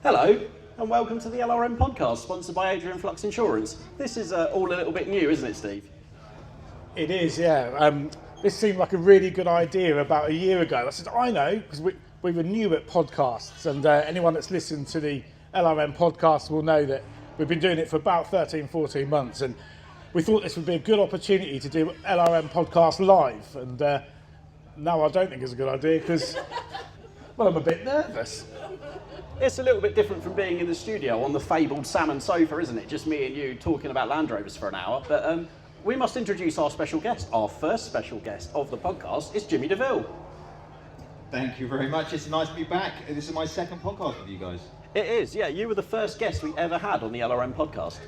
Hello, and welcome to the LRM Podcast, sponsored by Adrian Flux Insurance. This is all a little bit new, isn't it, Steve? It is, yeah. This seemed like a really good idea about a year ago. I said, I know, because we were new at podcasts, and anyone that's listened to the LRM podcast will know that we've been doing it for about 13, 14 months, and we thought this would be a good opportunity to do LRM Podcast live, and now I don't think it's a good idea, because, well, I'm a bit nervous. It's a little bit different from being in the studio on the fabled Salmon Sofa, isn't it? Just me and you talking about Land Rovers for an hour. But we must introduce our special guest. Our first special guest of the podcast is Jimmy Ville. Thank you very much. It's nice to be back. This is my second podcast with you guys. It is, yeah. You were the first guest we ever had on the LRM podcast.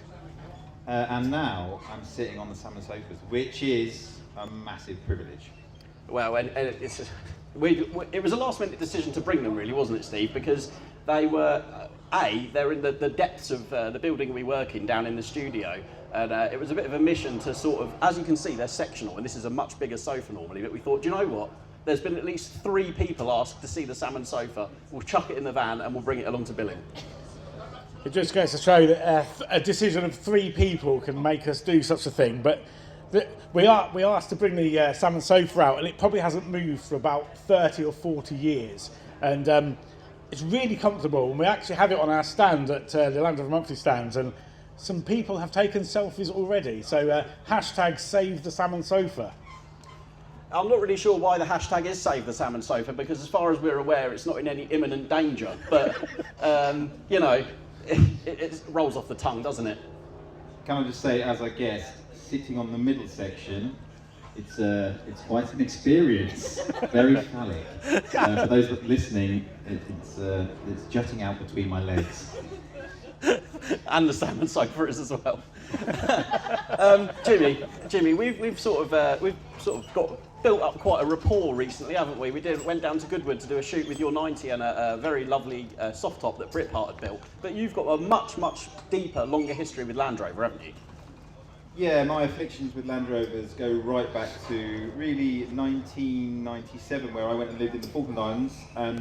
And now I'm sitting on the Salmon Sofas, which is a massive privilege. Well, and it was a last-minute decision to bring them, really, wasn't it, Steve? Because they were, they're in the depths of the building we work in, down in the studio, and it was a bit of a mission to sort of, as you can see, they're sectional, and this is a much bigger sofa normally, but we thought, do you know what? There's been at least 3 people asked to see the Salmon Sofa. We'll chuck it in the van and we'll bring it along to Billing. It just goes to show that a decision of 3 people can make us do such a thing, but we asked to bring the Salmon Sofa out, and it probably hasn't moved for about 30 or 40 years, and it's really comfortable, and we actually have it on our stand at the Land Rover Monthly stands, and some people have taken selfies already, so hashtag save the Salmon Sofa. I'm not really sure why the hashtag is Save the Salmon Sofa, because as far as we're aware, it's not in any imminent danger. But, you know, it rolls off the tongue, doesn't it? Can I just say, as a guest, sitting on the middle section, it's quite an experience. Very phallic. For those listening, it's jutting out between my legs. And the Salmon Sofa is as well. Jimmy, we've sort of got built up quite a rapport recently, haven't we? We went down to Goodwood to do a shoot with your 90 and a very lovely soft top that Britpart had built. But you've got a much deeper, longer history with Land Rover, haven't you? Yeah, my afflictions with Land Rovers go right back to really 1997, where I went and lived in the Falkland Islands, and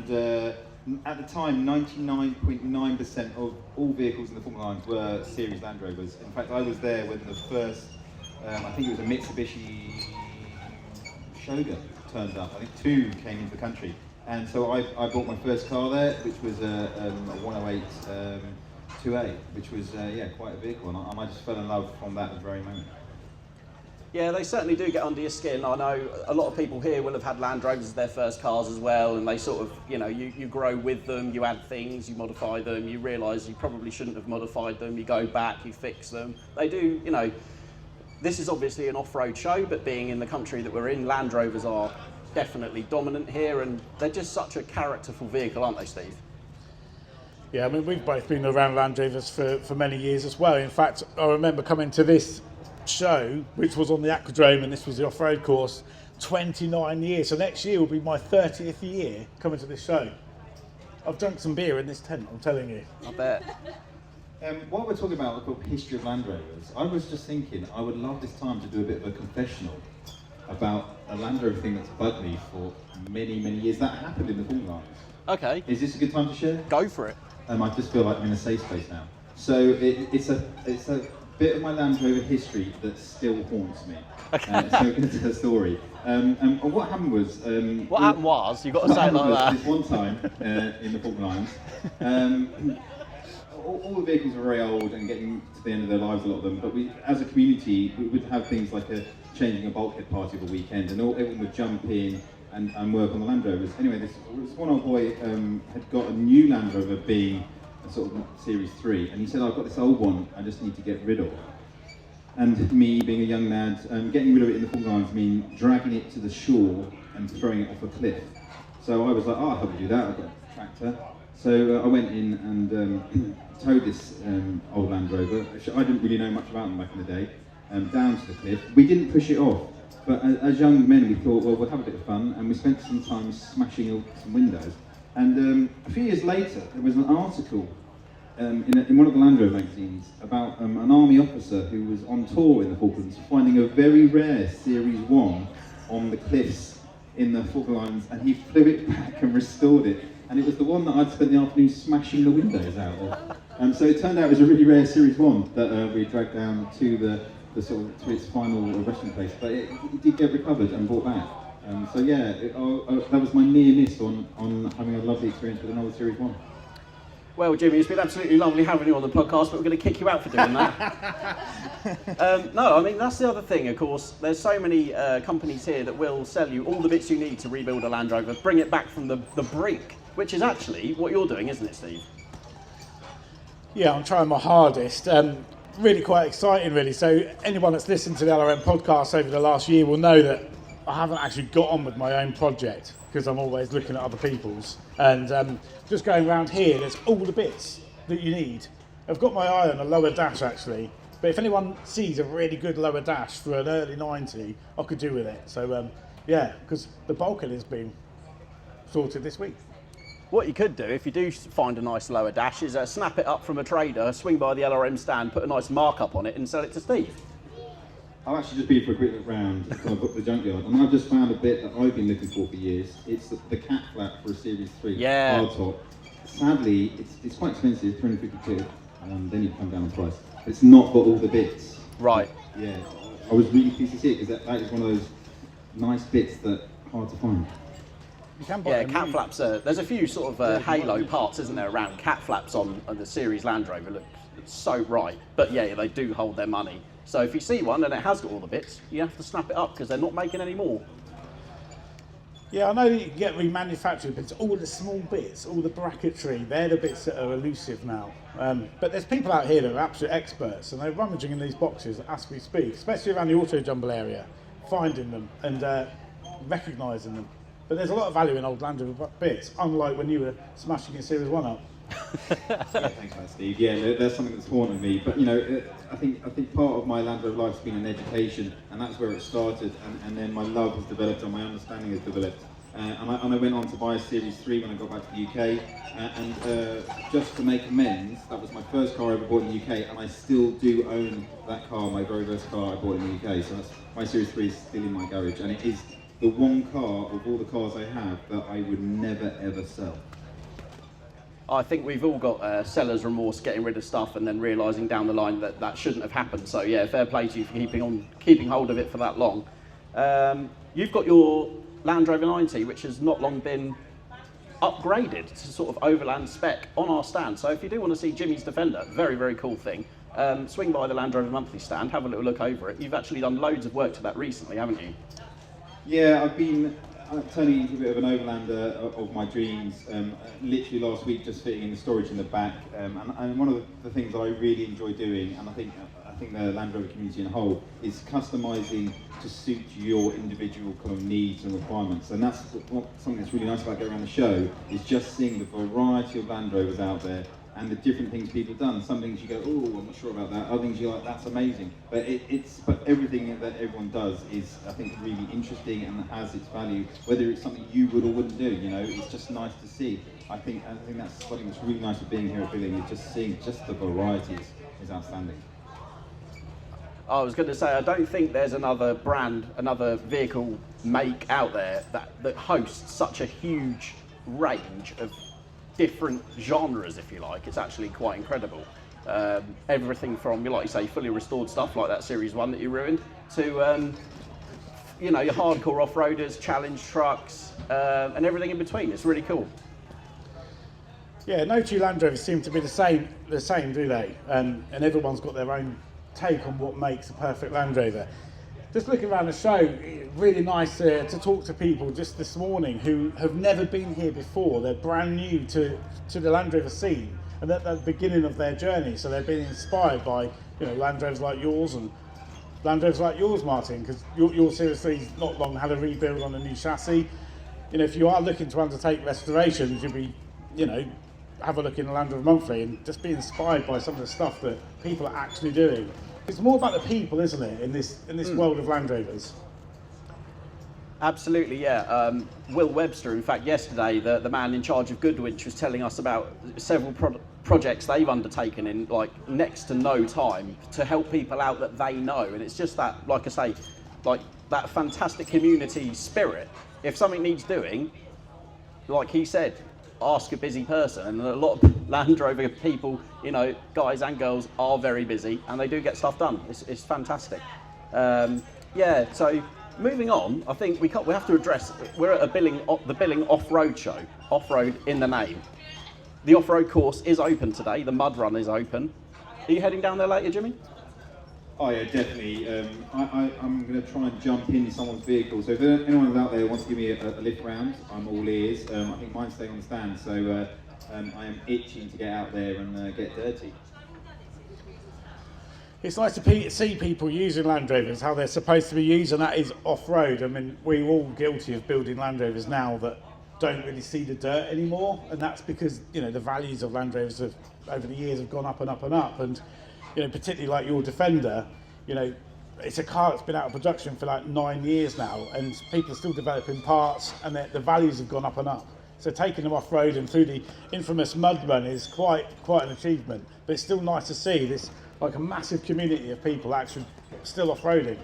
at the time, 99.9% of all vehicles in the Falkland Islands were series Land Rovers. In fact, I was there when the first, I think it was a Mitsubishi Shogun turned up. I think 2 came into the country. And so I bought my first car there, which was a 108 2A, which was, quite a vehicle. And I just fell in love from that very moment. Yeah, they certainly do get under your skin. I know a lot of people here will have had Land Rovers as their first cars as well, and they sort of, you know, you grow with them, you add things, you modify them, you realise you probably shouldn't have modified them, you go back, you fix them. They do, you know, this is obviously an off-road show, but being in the country that we're in, Land Rovers are definitely dominant here, and they're just such a characterful vehicle, aren't they, Steve? Yeah, I mean, we've both been around Land Rovers for many years as well. In fact, I remember coming to this show, which was on the Aquadrome, and this was the off-road course, 29 years. So next year will be my 30th year coming to this show. I've drunk some beer in this tent, I'm telling you. I bet. While we're talking about the history of Land Rovers, I was just thinking I would love this time to do a bit of a confessional about a Land Rover thing that's bugged me for many years. That happened in the Falkland Islands. Okay. Is this a good time to share? Go for it. I just feel like I'm in a safe space now. So it's a bit of my Land Rover history that still haunts me. Okay. So I'm going to tell a story. And what happened was... what happened was, you've got to say it like that. This one time in the Falkland Islands, all the vehicles were very old and getting to the end of their lives, a lot of them, but we, as a community, we would have things like changing a bulkhead party of a weekend, and everyone would jump in and work on the Land Rovers. Anyway, this one old boy had got a new Land Rover, being a sort of Series 3, and he said, I've got this old one I just need to get rid of. And me, being a young lad, getting rid of it in the Falkland Islands mean dragging it to the shore and throwing it off a cliff. So I was like, I'll help you do that, I've got a tractor. So I went in and towed this old Land Rover, which I didn't really know much about them back in the day, down to the cliff. We didn't push it off, but as young men we thought, well, we'll have a bit of fun, and we spent some time smashing some windows. And a few years later, there was an article in one of the Land Rover magazines about an army officer who was on tour in the Falklands finding a very rare Series 1 on the cliffs in the Falkland Islands, and he flew it back and restored it and it was the one that I'd spent the afternoon smashing the windows out of. So it turned out it was a really rare Series 1 that we dragged down to the sort of to its final resting place, but it did get recovered and brought back. So yeah, that was my near miss on having a lovely experience with another Series 1. Well, Jimmy, it's been absolutely lovely having you on the podcast, but we're going to kick you out for doing that. No, I mean, that's the other thing, of course. There's so many companies here that will sell you all the bits you need to rebuild a Land Rover, bring it back from the brink, which is actually what you're doing, isn't it, Steve? Yeah, I'm trying my hardest. Really quite exciting, really. So anyone that's listened to the LRM podcast over the last year will know that I haven't actually got on with my own project because I'm always looking at other people's. And just going around here, there's all the bits that you need. I've got my eye on a lower dash, actually. But if anyone sees a really good lower dash for an early 90, I could do with it. So, yeah, because the bulkhead has been sorted this week. What you could do, if you do find a nice lower dash, is snap it up from a trader, swing by the LRM stand, put a nice markup on it and sell it to Steve. I've actually just been for a quick look round before I booked the junkyard, and I've just found a bit that I've been looking for years. It's the cat flap for a Series 3 hardtop. Sadly, it's quite expensive, $352, then you come down on price. But it's not got all the bits. Right. Yeah, I was really pleased to see it because that is one of those nice bits that are hard to find. Yeah, cat flaps. There's a few sort of halo parts, isn't there, around cat flaps on the Series Land Rover. Look so right, but yeah, they do hold their money. So if you see one and it has got all the bits, you have to snap it up because they're not making any more. Yeah, I know that you can get remanufactured, but it's all the small bits, all the bracketry, they're the bits that are elusive now. But there's people out here that are absolute experts, and they're rummaging in these boxes as we speak, especially around the auto jumble area, finding them and recognising them. But there's a lot of value in old Land Rover bits, unlike when you were smashing your Series 1 up. Yeah, thanks for that, Steve. Yeah, there's something that's haunted me. But I think part of my Land Rover life's been an education, and that's where it started. And then my love has developed, and my understanding has developed. And I went on to buy a Series 3 when I got back to the UK. And just to make amends, that was my first car I ever bought in the UK, and I still do own that car, my very first car I bought in the UK. So my Series 3 is still in my garage, and it is the one car of all the cars I have that I would never ever sell. I think we've all got seller's remorse getting rid of stuff and then realising down the line that that shouldn't have happened. So yeah, fair play to you for keeping hold of it for that long. You've got your Land Rover 90, which has not long been upgraded to sort of overland spec on our stand. So if you do want to see Jimmy's Defender, very, very cool thing, swing by the Land Rover Monthly stand, have a little look over it. You've actually done loads of work to that recently, haven't you? Yeah, I've been turning into a bit of an overlander of my dreams. Literally last week, just fitting in the storage in the back. And one of the things that I really enjoy doing, and I think the Land Rover community in a whole, is customising to suit your individual kind of needs and requirements. And that's something that's really nice about going around the show, is just seeing the variety of Land Rovers out there and the different things people have done. Some things you go, oh, I'm not sure about that. Other things you're like, that's amazing. But but everything that everyone does is, I think, really interesting and has its value. Whether it's something you would or wouldn't do, it's just nice to see. I think that's something that's really nice about being here at Ville, is just seeing just the variety is outstanding. I was going to say, I don't think there's another brand, another vehicle make out there that hosts such a huge range of different genres, if you like. It's actually quite incredible. Everything from, like you say, fully restored stuff like that Series 1 that you ruined, to your hardcore off-roaders, challenge trucks, and everything in between. It's really cool. Yeah, no two Land Rovers seem to be the same, do they? And everyone's got their own take on what makes a perfect Land Rover. Just looking around the show, really nice to talk to people just this morning who have never been here before. They're brand new to the Land Rover scene, and at the beginning of their journey. So they've been inspired by Land Rovers like yours and Land Rovers like yours, Martin, because your Series 3's not long had a rebuild on a new chassis. If you are looking to undertake restorations, you'll be, have a look in the Land Rover Monthly and just be inspired by some of the stuff that people are actually doing. It's more about the people, isn't it, in this world of Land Rovers? Absolutely, yeah. Will Webster, in fact, yesterday, the man in charge of Goodwinch, was telling us about several projects they've undertaken in next to no time to help people out that they know. And it's just that, like I say, that fantastic community spirit. If something needs doing, like he said, ask a busy person, and a lot of Land Rover people, you know, guys and girls, are very busy, and they do get stuff done. It's fantastic. Yeah, so moving on, I think we have to address, we're at the Billing off-road show, off-road in the name. The off-road course is open today, the mud run is open. Are you heading down there later, Jimmy? Oh yeah, definitely. I'm going to try and jump in someone's vehicle. So if anyone out there wants to give me a lift round, I'm all ears. I think mine's staying on the stand, so I am itching to get out there and get dirty. It's nice to see people using Land Rovers how they're supposed to be used, and that is off-road. I mean, we're all guilty of building Land Rovers now that don't really see the dirt anymore, and that's because, you know, the values of Land Rovers over the years have gone up and up and up, and, you know, particularly like your Defender, you know, it's a car that's been out of production for like 9 years now, and people are still developing parts, and the values have gone up and up. So taking them off-road and through the infamous mud run is quite an achievement, but it's still nice to see this, like, a massive community of people actually still off-roading.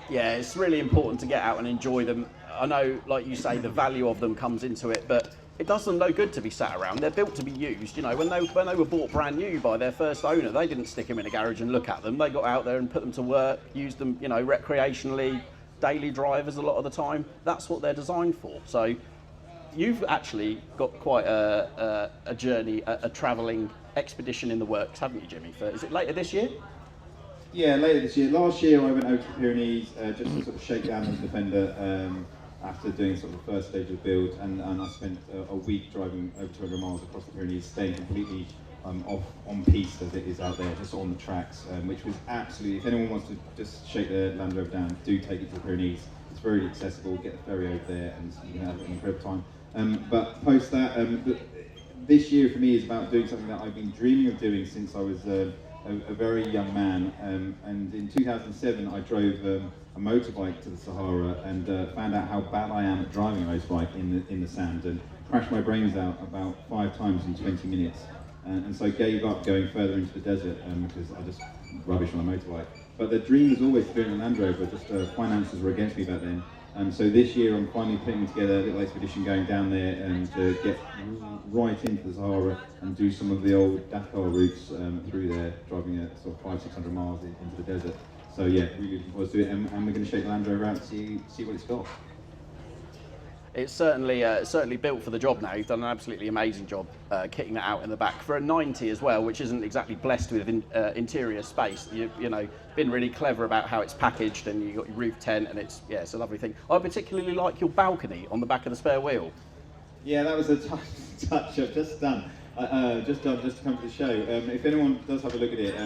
Yeah, it's really important to get out and enjoy them. I know, like you say, the value of them comes into it, but it does them no good to be sat around. They're built to be used. You know, when they were bought brand new by their first owner, they didn't stick them in a garage and look at them. They got out there and put them to work, used them, you know, recreationally, daily drivers a lot of the time. That's what they're designed for. So you've actually got quite a journey, a travelling expedition in the works, haven't you, Jimmy? Is it later this year? Yeah, later this year. Last year I went over to the Pyrenees just to sort of shake down the Defender after doing sort of the first stage of build, and I spent a week driving over 200 miles across the Pyrenees, staying completely off on piste as it is out there, just on the tracks, which was absolutely, if anyone wants to just shake their Land Rover down, do take it to the Pyrenees. It's very accessible, get the ferry over there and you can have an incredible time. But post that, this year for me is about doing something that I've been dreaming of doing since I was a very young man, and in 2007 I drove a motorbike to the Sahara and found out how bad I am at driving a motorbike in the sand, and crashed my brains out about 5 times in 20 minutes, and so gave up going further into the desert because I just rubbish on a motorbike. But the dream was always to do it in a Land Rover, just finances were against me back then. So this year I'm finally putting together a little expedition going down there and get right into the Sahara and do some of the old Dakar routes through there, driving at sort of 500-600 miles into the desert. So yeah, really looking forward to it, and we're going to shake the Land Rover out and see what it's got. It's certainly built for the job now. You've done an absolutely amazing job kitting that out in the back for a 90 as well, which isn't exactly blessed with interior space. You know, been really clever about how it's packaged, and you got your roof tent, and it's a lovely thing. I particularly like your balcony on the back of the spare wheel. Yeah, that was a touch I've just done. Just to come to the show. If anyone does have a look at it,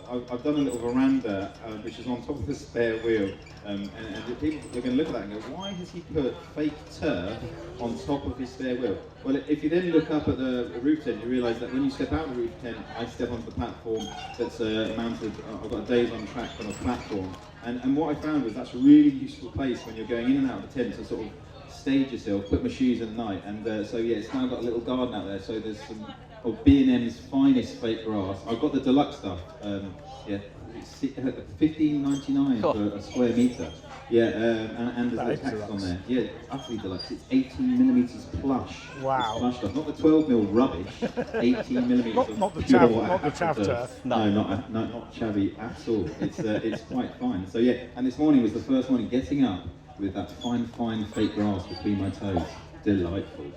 I've done a little veranda which is on top of the spare wheel, and people are going to look at that and go, why has he put fake turf on top of his spare wheel? Well, if you then look up at the roof tent, you realise that when you step out of the roof tent, I step onto the platform that's mounted. I've got a days on track on a platform, and what I found was that's a really useful place when you're going in and out of the tent to sort of stage yourself, put my shoes in at night, and so yeah, it's now got a little garden out there, so there's some of B&M's finest fake grass. I've got the deluxe stuff, it's $15.99 for a square metre. Yeah, and there's the text on there. Yeah, utterly deluxe. It's 18mm plush. Wow. It's plush stuff, not the 12mm rubbish. 18mm. not the chav turf. No, not chavvy at all. It's quite fine. So yeah, and this morning was the first morning getting up with that fine fake grass between my toes. Delightful.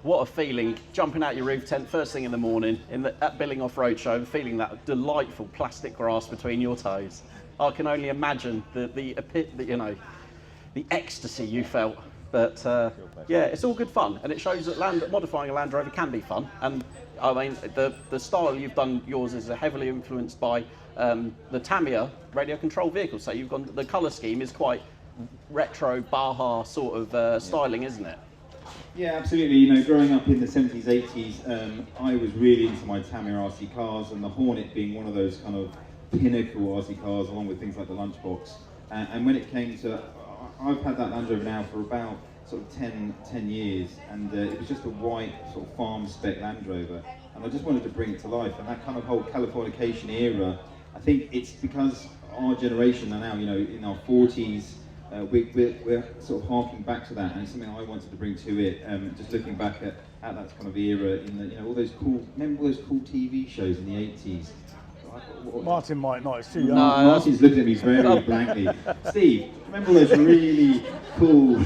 What a feeling, jumping out your roof tent first thing in the morning at Billing Off-Road Show, feeling that delightful plastic grass between your toes. I can only imagine the ecstasy you felt. But yeah, it's all good fun, and it shows that modifying a Land Rover can be fun. And I mean, the style you've done yours is heavily influenced by the Tamiya radio control vehicle. So you've gone, the colour scheme is quite retro Baja sort of styling, isn't it? Yeah, absolutely. You know, growing up in the 70s, 80s, I was really into my Tamiya RC cars, and the Hornet being one of those kind of pinnacle RC cars, along with things like the Lunchbox. And when it came to, I've had that Land Rover now for about sort of 10 years, and it was just a white sort of farm spec Land Rover, and I just wanted to bring it to life. And that kind of whole Californication era, I think it's because our generation are now, you know, in our 40s, we're sort of harking back to that, and it's something I wanted to bring to it. Just looking back at that kind of era, in the, all those cool, remember all those cool TV shows in the 80s? Martin might not, it's too young. No, Martin's looking at me very blankly. Steve, remember all those really cool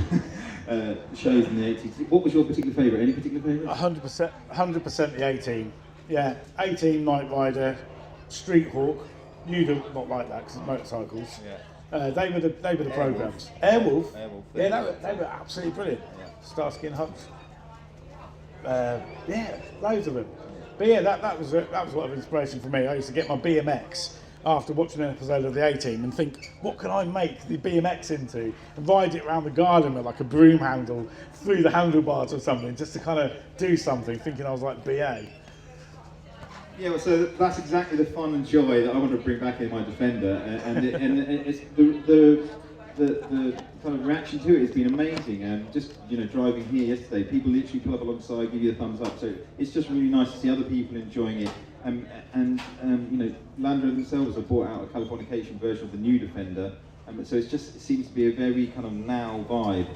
shows in the 80s? What was your particular favourite? Any particular favourite? 100% the A-Team. Yeah, A-Team, Night Rider, Street Hawk. You do not like that because it's motorcycles. Yeah. They were the programs. Airwolf. Yeah, they were absolutely brilliant. Yeah. Starsky and Hutch. Yeah, loads of them. But yeah, that was a lot of inspiration for me. I used to get my BMX after watching an episode of the A-Team and think, what can I make the BMX into? And ride it around the garden with like a broom handle through the handlebars or something, just to kind of do something, thinking I was like BA. Yeah, well, so that's exactly the fun and joy that I want to bring back in my Defender, and it's the kind of reaction to it has been amazing. And just driving here yesterday, people literally pull up alongside, give you a thumbs up. So it's just really nice to see other people enjoying it. And Land Rover themselves have brought out a Californication version of the new Defender. So it seems to be a very kind of now vibe,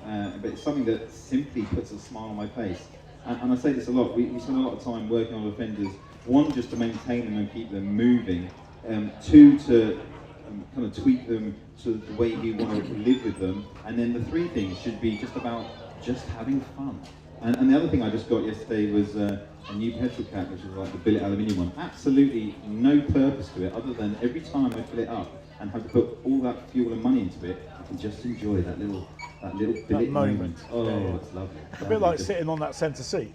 but it's something that simply puts a smile on my face. And I say this a lot. We spend a lot of time working on Defenders. One, just to maintain them and keep them moving. Two, to kind of tweak them to the way you want to live with them. And then the three things should be just about just having fun. And the other thing I just got yesterday was a new petrol cap, which is like the billet aluminium one. Absolutely no purpose to it other than every time I fill it up and have to put all that fuel and money into it, I can just enjoy that little billet moment. Oh, yeah. It's lovely. A bit like sitting on that centre seat.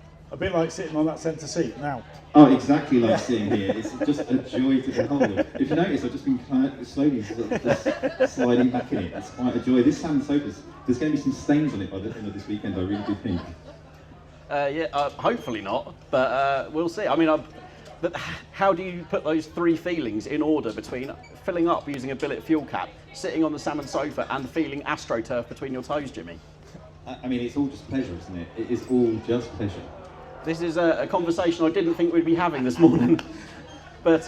Now. Oh, exactly like sitting here. It's just a joy to behold. If you notice, I've just been slowly just sliding back in it. It's quite a joy. This Salmon Sofa, there's going to be some stains on it by the end of this weekend, I really do think. Hopefully not, but we'll see. I mean, but how do you put those three feelings in order between filling up using a billet fuel cap, sitting on the Salmon Sofa, and feeling AstroTurf between your toes, Jimmy? I mean, it's all just pleasure, isn't it? It is all just pleasure. This is a conversation I didn't think we'd be having this morning, but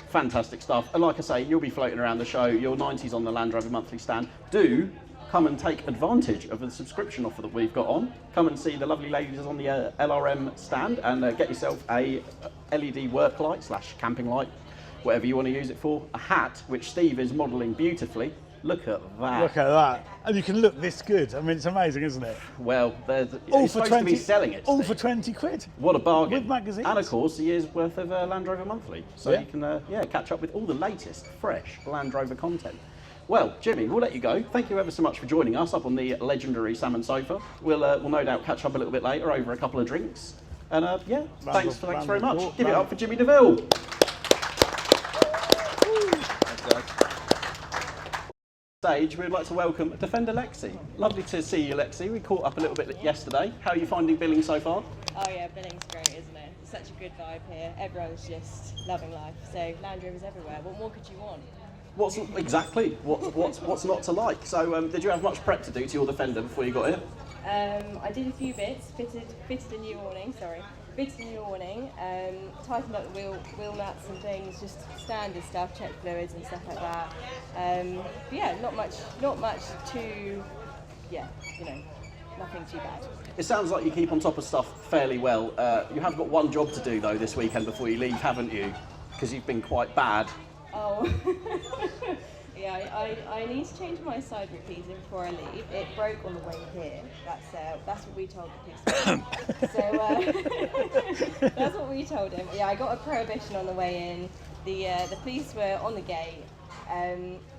fantastic stuff. And like I say, you'll be floating around the show, your 90s on the Land Rover Monthly stand. Do come and take advantage of the subscription offer that we've got on. Come and see the lovely ladies on the LRM stand and get yourself a LED work light / camping light, whatever you want to use it for. A hat, which Steve is modelling beautifully. Look at that. Look at that. And you can look this good. I mean, it's amazing, isn't it? Well, all he's supposed to be selling it. All for 20 quid. What a bargain. With magazines. And of course, a year's worth of Land Rover Monthly. So you can catch up with all the latest, fresh Land Rover content. Well, Jimmy, we'll let you go. Thank you ever so much for joining us up on the legendary Salmon Sofa. We'll no doubt catch up a little bit later over a couple of drinks. And thanks very much. Give it up for Jimmy DeVille. Stage, we'd like to welcome Defender Lexi. Lovely to see you, Lexi. We caught up a little bit yesterday. How are you finding billing so far? Oh yeah, billing's great, isn't it? It's such a good vibe here. Everyone's just loving life. So Land Rover's everywhere. What more could you want? What's not to like? So, did you have much prep to do to your Defender before you got here? I did a few bits. Fitted a new awning. Tightened up the wheel nuts and things. Just standard stuff. Check fluids and stuff like that. But yeah, not much too. Yeah, nothing too bad. It sounds like you keep on top of stuff fairly well. You have got one job to do though this weekend before you leave, haven't you? Because you've been quite bad. Oh, yeah, I need to change my side repeater before I leave. It broke on the way here. That's what we told the police. So that's what we told him. Yeah, I got a prohibition on the way in. The police were on the gate,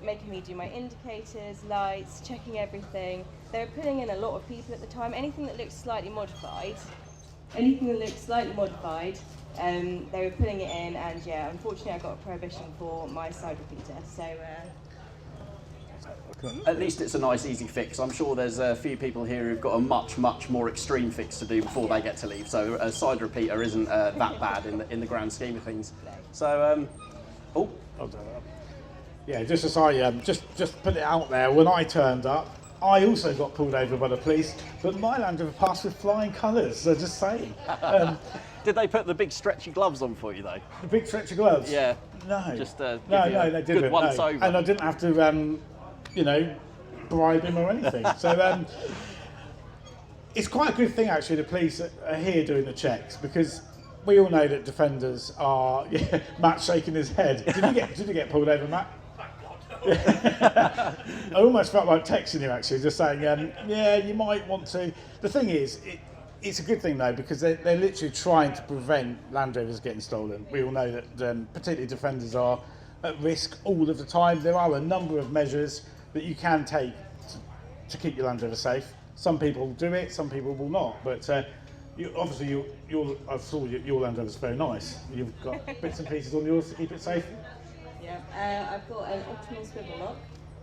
making me do my indicators, lights, checking everything. They were putting in a lot of people at the time. Anything that looked slightly modified, they were putting it in, and yeah, unfortunately I got a prohibition for my side repeater, so... At least it's a nice easy fix. I'm sure there's a few people here who've got a much more extreme fix to do before they get to leave, so a side repeater isn't that bad in the grand scheme of things. So, yeah, just as I just put it out there, when I turned up, I also got pulled over by the police, but my Land Rover passed with flying colours, so just saying. Did they put the big stretchy gloves on for you though? The big stretchy gloves? Yeah. No. Just no, they didn't. good once over. And I didn't have to, bribe him or anything. So it's quite a good thing actually the police are here doing the checks, because we all know that defenders are. Matt's shaking his head. Did you get pulled over, Matt? I almost felt like texting you actually, just saying, yeah, you might want to. The thing is, it's a good thing though, because they're literally trying to prevent Land Rovers getting stolen. We all know that particularly defenders are at risk all of the time. There are a number of measures that you can take to keep your Land Rover safe. Some people do it, some people will not. But I saw your Land Rover's very nice. You've got bits and pieces on yours to keep it safe. Yeah, I've got an optimal swivel lock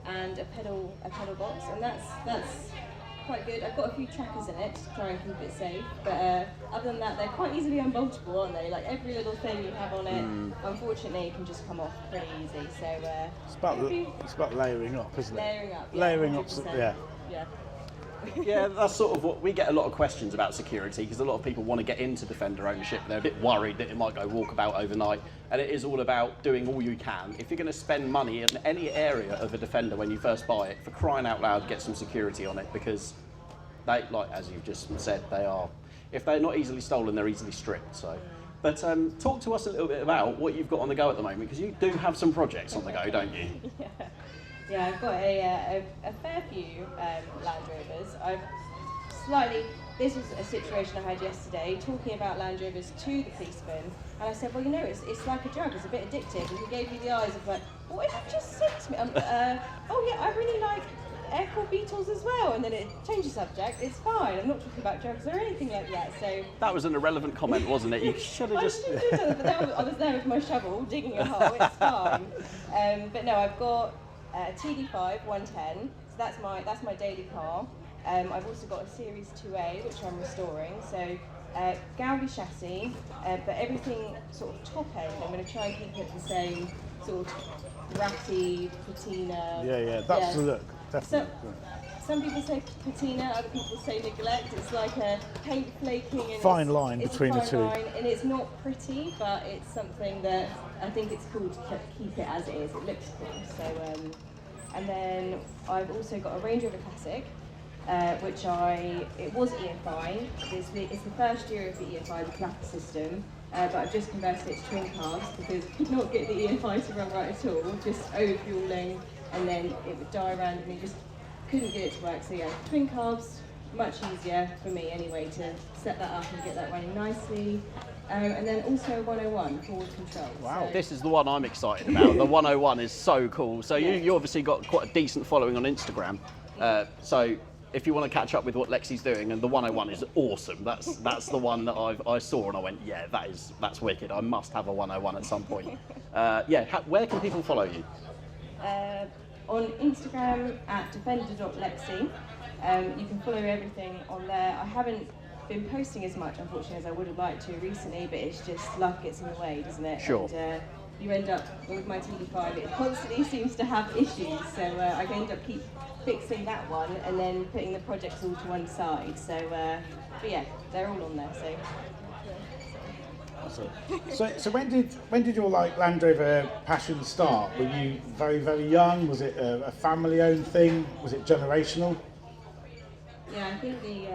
and a pedal box, and that's quite good. I've got a few trackers in it to try and keep it safe, but other than that, they're quite easily unboltable, aren't they? Like every little thing you have on it, unfortunately, can just come off pretty easy. So it's about layering up, isn't it? Layering up. Yeah, layering 100%. up. Yeah. Yeah. Yeah, that's sort of what we get a lot of questions about security, because a lot of people want to get into Defender ownership. They're a bit worried that it might go walkabout overnight, and it is all about doing all you can. If you're going to spend money in any area of a Defender when you first buy it, for crying out loud, get some security on it, because they, like as you've just said, they are. If they're not easily stolen, they're easily stripped. So, but talk to us a little bit about what you've got on the go at the moment, because you do have some projects on the go, don't you? Yeah, I've got a fair few Land Rovers. This was a situation I had yesterday, talking about Land Rovers to the policeman, and I said, well, it's like a drug, it's a bit addictive, and he gave me the eyes of like, what have you just said to me? Oh yeah, I really like air-cooled Beetles as well, and then it changed the subject. It's fine, I'm not talking about drugs or anything like that. So that was an irrelevant comment, wasn't it? You should have just... I was there with my shovel, digging a hole, it's fine. But no, I've got TD5 110, so that's my daily car. I've also got a Series 2A, which I'm restoring. So Gaudi chassis, but everything sort of top end. I'm going to try and keep it the same sort of ratty patina. Yeah, that's the look. Definitely. Some people say patina, other people say neglect. It's like a paint flaking. And fine line between the two. Line, and it's not pretty, but it's something that I think it's cool to keep it as it is. It looks cool. So, and then I've also got a Range Rover Classic, which it was EFI. It's the first year of the EFI, the clapper system. But I've just converted it to twin carbs because I could not get the EFI to run right at all. Just overfueling, and then it would die randomly. Just couldn't get it to work. So yeah, twin carbs, much easier for me anyway to set that up and get that running nicely. And then also a 101 forward control. Wow, so this is the one I'm excited about. The 101 is so cool. So you obviously got quite a decent following on Instagram. So if you want to catch up with what Lexi's doing, and the 101 is awesome. That's the one that I saw and I went, yeah, that's wicked. I must have a 101 at some point. Where can people follow you? On Instagram at defender.lexi. You can follow everything on there. I haven't been posting as much, unfortunately, as I would have liked to recently, but it's just life gets in the way, doesn't it? Sure. And you end up, with my TD5, it constantly seems to have issues, so I end up keep fixing that one and then putting the projects all to one side. So, but yeah, they're all on there. So when did your Land Rover passion start? Were you very, very young? Was it a family-owned thing? Was it generational? Yeah, I think the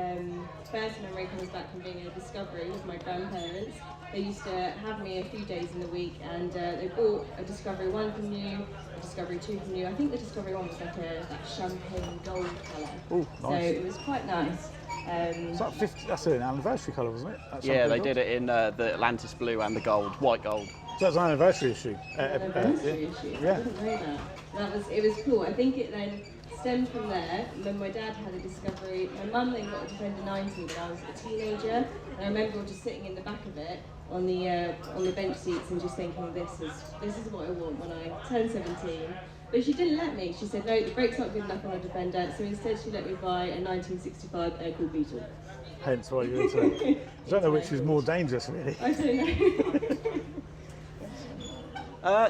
first memory comes back from being a Discovery with my grandparents. They used to have me a few days in the week, and they bought a Discovery 1 from new, a Discovery 2 from new. I think the Discovery 1 was like that champagne gold colour. Oh, nice. So it was quite nice. That's an anniversary colour, wasn't it? Yeah, they did it in the Atlantis blue and the gold, white gold. So that's an anniversary issue. Anniversary issue. Yeah. I didn't know that. It was cool. I think it then stemmed from there. And then my dad had a Discovery. My mum then got a Defender 90 when I was a teenager, and I remember just sitting in the back of it on the bench seats and just thinking, this is what I want when I turn 17. But she didn't let me. She said, no, the brake's not good enough on a Defender, so instead she let me buy a 1965 air-cooled Beetle. Hence why you're into it. I don't know which is more dangerous, really. I don't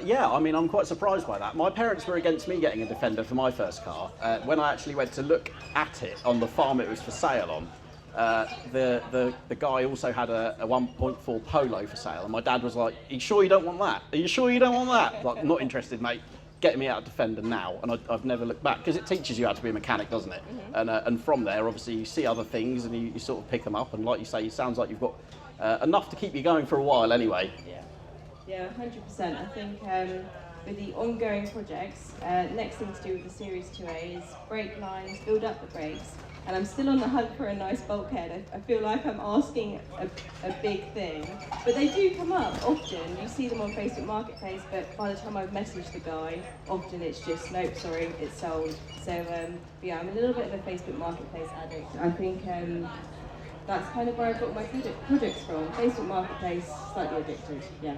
know. I mean, I'm quite surprised by that. My parents were against me getting a Defender for my first car. When I actually went to look at it on the farm it was for sale on, the guy also had a 1.4 Polo for sale, and my dad was like, "Are you sure you don't want that? Are you sure you don't want that?" Like, not interested, mate. getting me out of Defender now, and I've never looked back, because it teaches you how to be a mechanic, doesn't it? And from there, obviously, you see other things and you sort of pick them up, and like you say, it sounds like you've got enough to keep you going for a while anyway. Yeah, 100%. I think with the ongoing projects, next thing to do with the Series 2A is brake lines, build up the brakes, and I'm still on the hunt for a nice bulkhead. I feel like I'm asking a big thing, but they do come up often. You see them on Facebook Marketplace, but by the time I've messaged the guy, often it's just, nope, sorry, it's sold. So yeah, I'm a little bit of a Facebook Marketplace addict. I think that's kind of where I got my projects from. Facebook Marketplace, slightly addicted, yeah.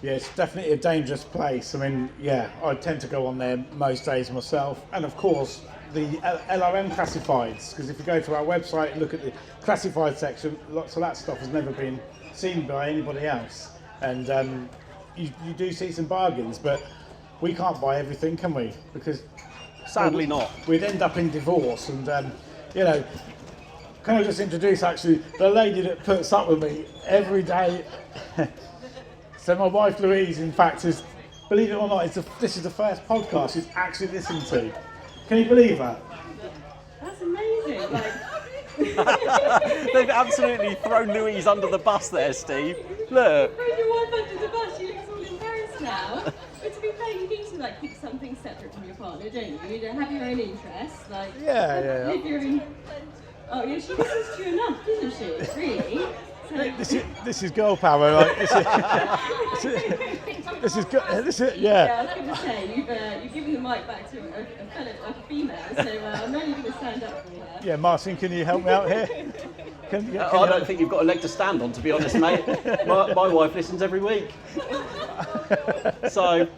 Yeah, it's definitely a dangerous place. I mean, yeah, I tend to go on there most days myself. And of course, the LRM classifieds, because if you go to our website and look at the classified section, lots of that stuff has never been seen by anybody else. And you do see some bargains, but we can't buy everything, can we? Because Sadly not. We'd end up in divorce. And, you know, can I just introduce actually the lady that puts up with me every day? So my wife Louise, in fact, is, believe it or not, this is the first podcast she's actually listened to. Can you believe that? That's amazing. They've absolutely thrown Louise under the bus there, Steve. Look. Throw your wife under the bus, she looks all embarrassed now. But to be fair, you need to keep something separate from your partner, don't you? You need to have your own interests. Live your own... Oh yeah, she listens to you enough, doesn't she? Really? This is girl power, right? This is yeah. Yeah, I was going to say, you've given the mic back to a female, so I'm only going to stand up for her. Yeah, Martin, can you help me out here? I don't think you've got a leg to stand on, to be honest, mate. My wife listens every week. So,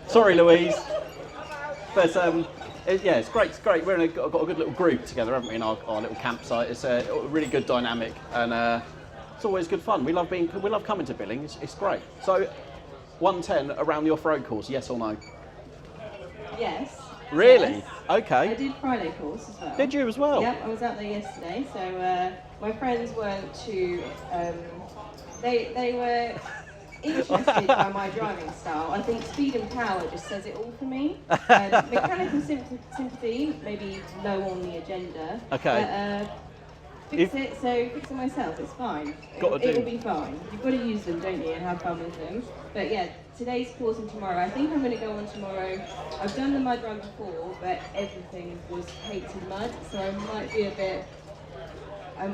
sorry, Louise. But yeah, it's great. It's great. Got a good little group together, haven't we, in our little campsite? It's a really good dynamic, and it's always good fun. We love coming to Billing. It's great. So, 110 around the off-road course, yes or no? Yes. Really? Yes. Okay. I did Friday course as well. Did you as well? Yep, I was out there yesterday. So my friends weren't too. They were interested by my driving style. I think speed and power just says it all for me. Mechanical sympathy, maybe low on the agenda. Okay. But, fix it myself, it's fine. It'll be fine. You've got to use them, don't you, and have fun with them. But yeah, today's course and tomorrow. I think I'm going to go on tomorrow. I've done the mud run before, but everything was caked in mud, so I might be a bit... I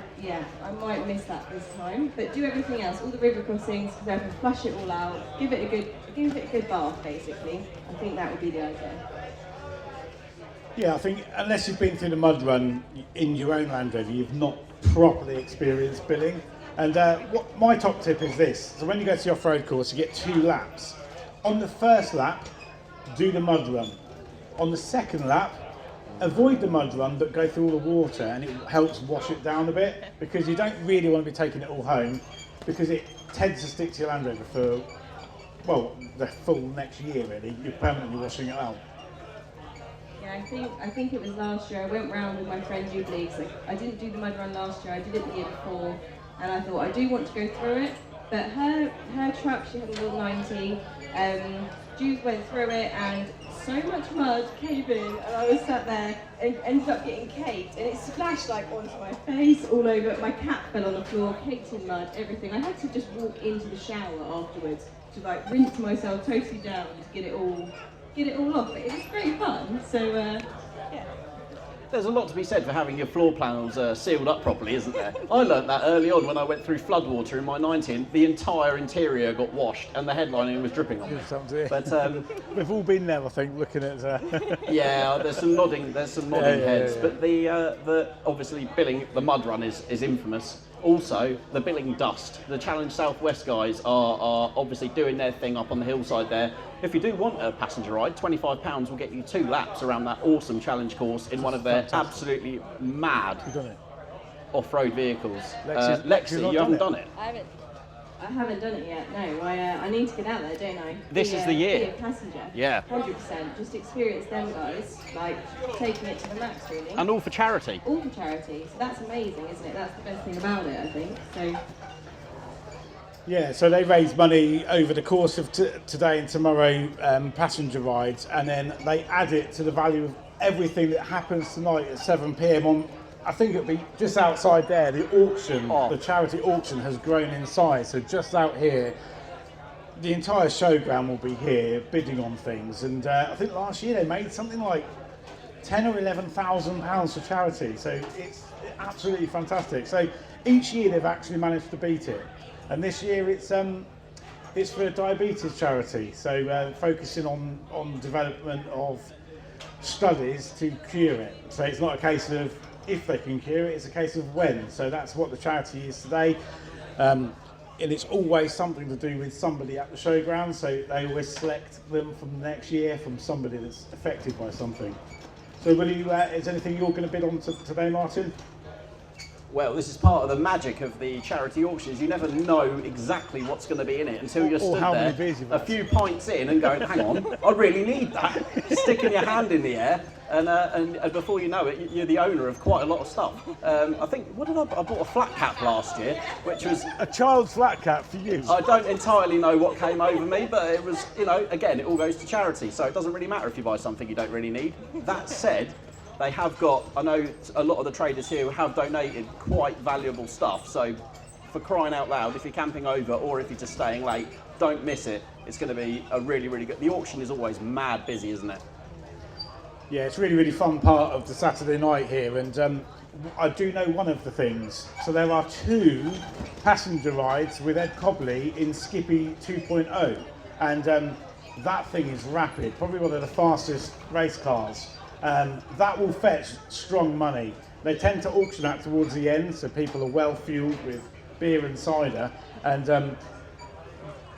might miss that this time. But do everything else, all the river crossings, because I can flush it all out, give it a good bath, basically. I think that would be the idea. Yeah, I think unless you've been through the mud run in your own Land Rover, you've not properly experienced Billing. And what my top tip is this. So when you go to the off-road course, you get 2 laps. On the first lap, do the mud run. On the second lap, avoid the mud run, but go through all the water, and it helps wash it down a bit, because you don't really want to be taking it all home, because it tends to stick to your Land Rover for, well, the full next year, really. You're permanently washing it out. Yeah, I think it was last year. I went round with my friend Jubilee. I didn't do the mud run last year. I did it the year before, and I thought I do want to go through it. But her truck, she had a little 90. Jude went through it, and so much mud came in, and I was sat there and ended up getting caked, and it splashed onto my face, all over. My cap fell on the floor, caked in mud, everything. I had to just walk into the shower afterwards to rinse myself totally down to get it all off, but it was great fun, so yeah. There's a lot to be said for having your floor panels sealed up properly, isn't there? I learnt that early on when I went through floodwater in my 90, and the entire interior got washed and the headlining was dripping on it. But we've all been there, I think, looking at. Yeah, there's some nodding heads. Yeah. But the obviously Billing, the mud run is infamous. Also, the Billing Dust. The Challenge Southwest guys are obviously doing their thing up on the hillside there. If you do want a passenger ride, £25 will get you 2 laps around that awesome challenge course in one of their absolutely mad off-road vehicles. Lexi, you haven't done it? I haven't done it yet, no. I need to get out there, don't I? This is the year. Be a passenger. Yeah. 100%. Just experience them guys, taking it to the max, really. And all for charity. All for charity. So that's amazing, isn't it? That's the best thing about it, I think. So. Yeah, so they raise money over the course of today and tomorrow, passenger rides, and then they add it to the value of everything that happens tonight at 7 p.m. on, I think it'll be just outside there, the auction, the charity auction has grown in size. So just out here, the entire showground will be here bidding on things. And I think last year they made something like £10,000 or £11,000 for charity. So it's absolutely fantastic. So each year they've actually managed to beat it. And this year it's for a diabetes charity. So focusing on development of studies to cure it. So it's not a case of if they can cure it, it's a case of when. So that's what the charity is today. And it's always something to do with somebody at the showground. So they always select them from next year from somebody that's affected by something. So will you, is anything you're going to bid on today, Martin? Well, this is part of the magic of the charity auctions. You never know exactly what's going to be in it until you're stood there a few pints in and going, hang on, I really need that. Sticking your hand in the air, and before you know it, you're the owner of quite a lot of stuff. I think, what did I bought a flat cap last year, which was... A child's flat cap for you? I don't entirely know what came over me, but it was, again, it all goes to charity, so it doesn't really matter if you buy something you don't really need. That said, they have got, I know a lot of the traders here have donated quite valuable stuff, so for crying out loud, if you're camping over or if you're just staying late, don't miss it. It's going to be a really, really good... The auction is always mad busy, isn't it? Yeah, it's a really, really fun part of the Saturday night here, and I do know one of the things. So there are 2 passenger rides with Ed Cobley in Skippy 2.0, and that thing is rapid, probably one of the fastest race cars. That will fetch strong money. They tend to auction out towards the end, so people are well fueled with beer and cider. And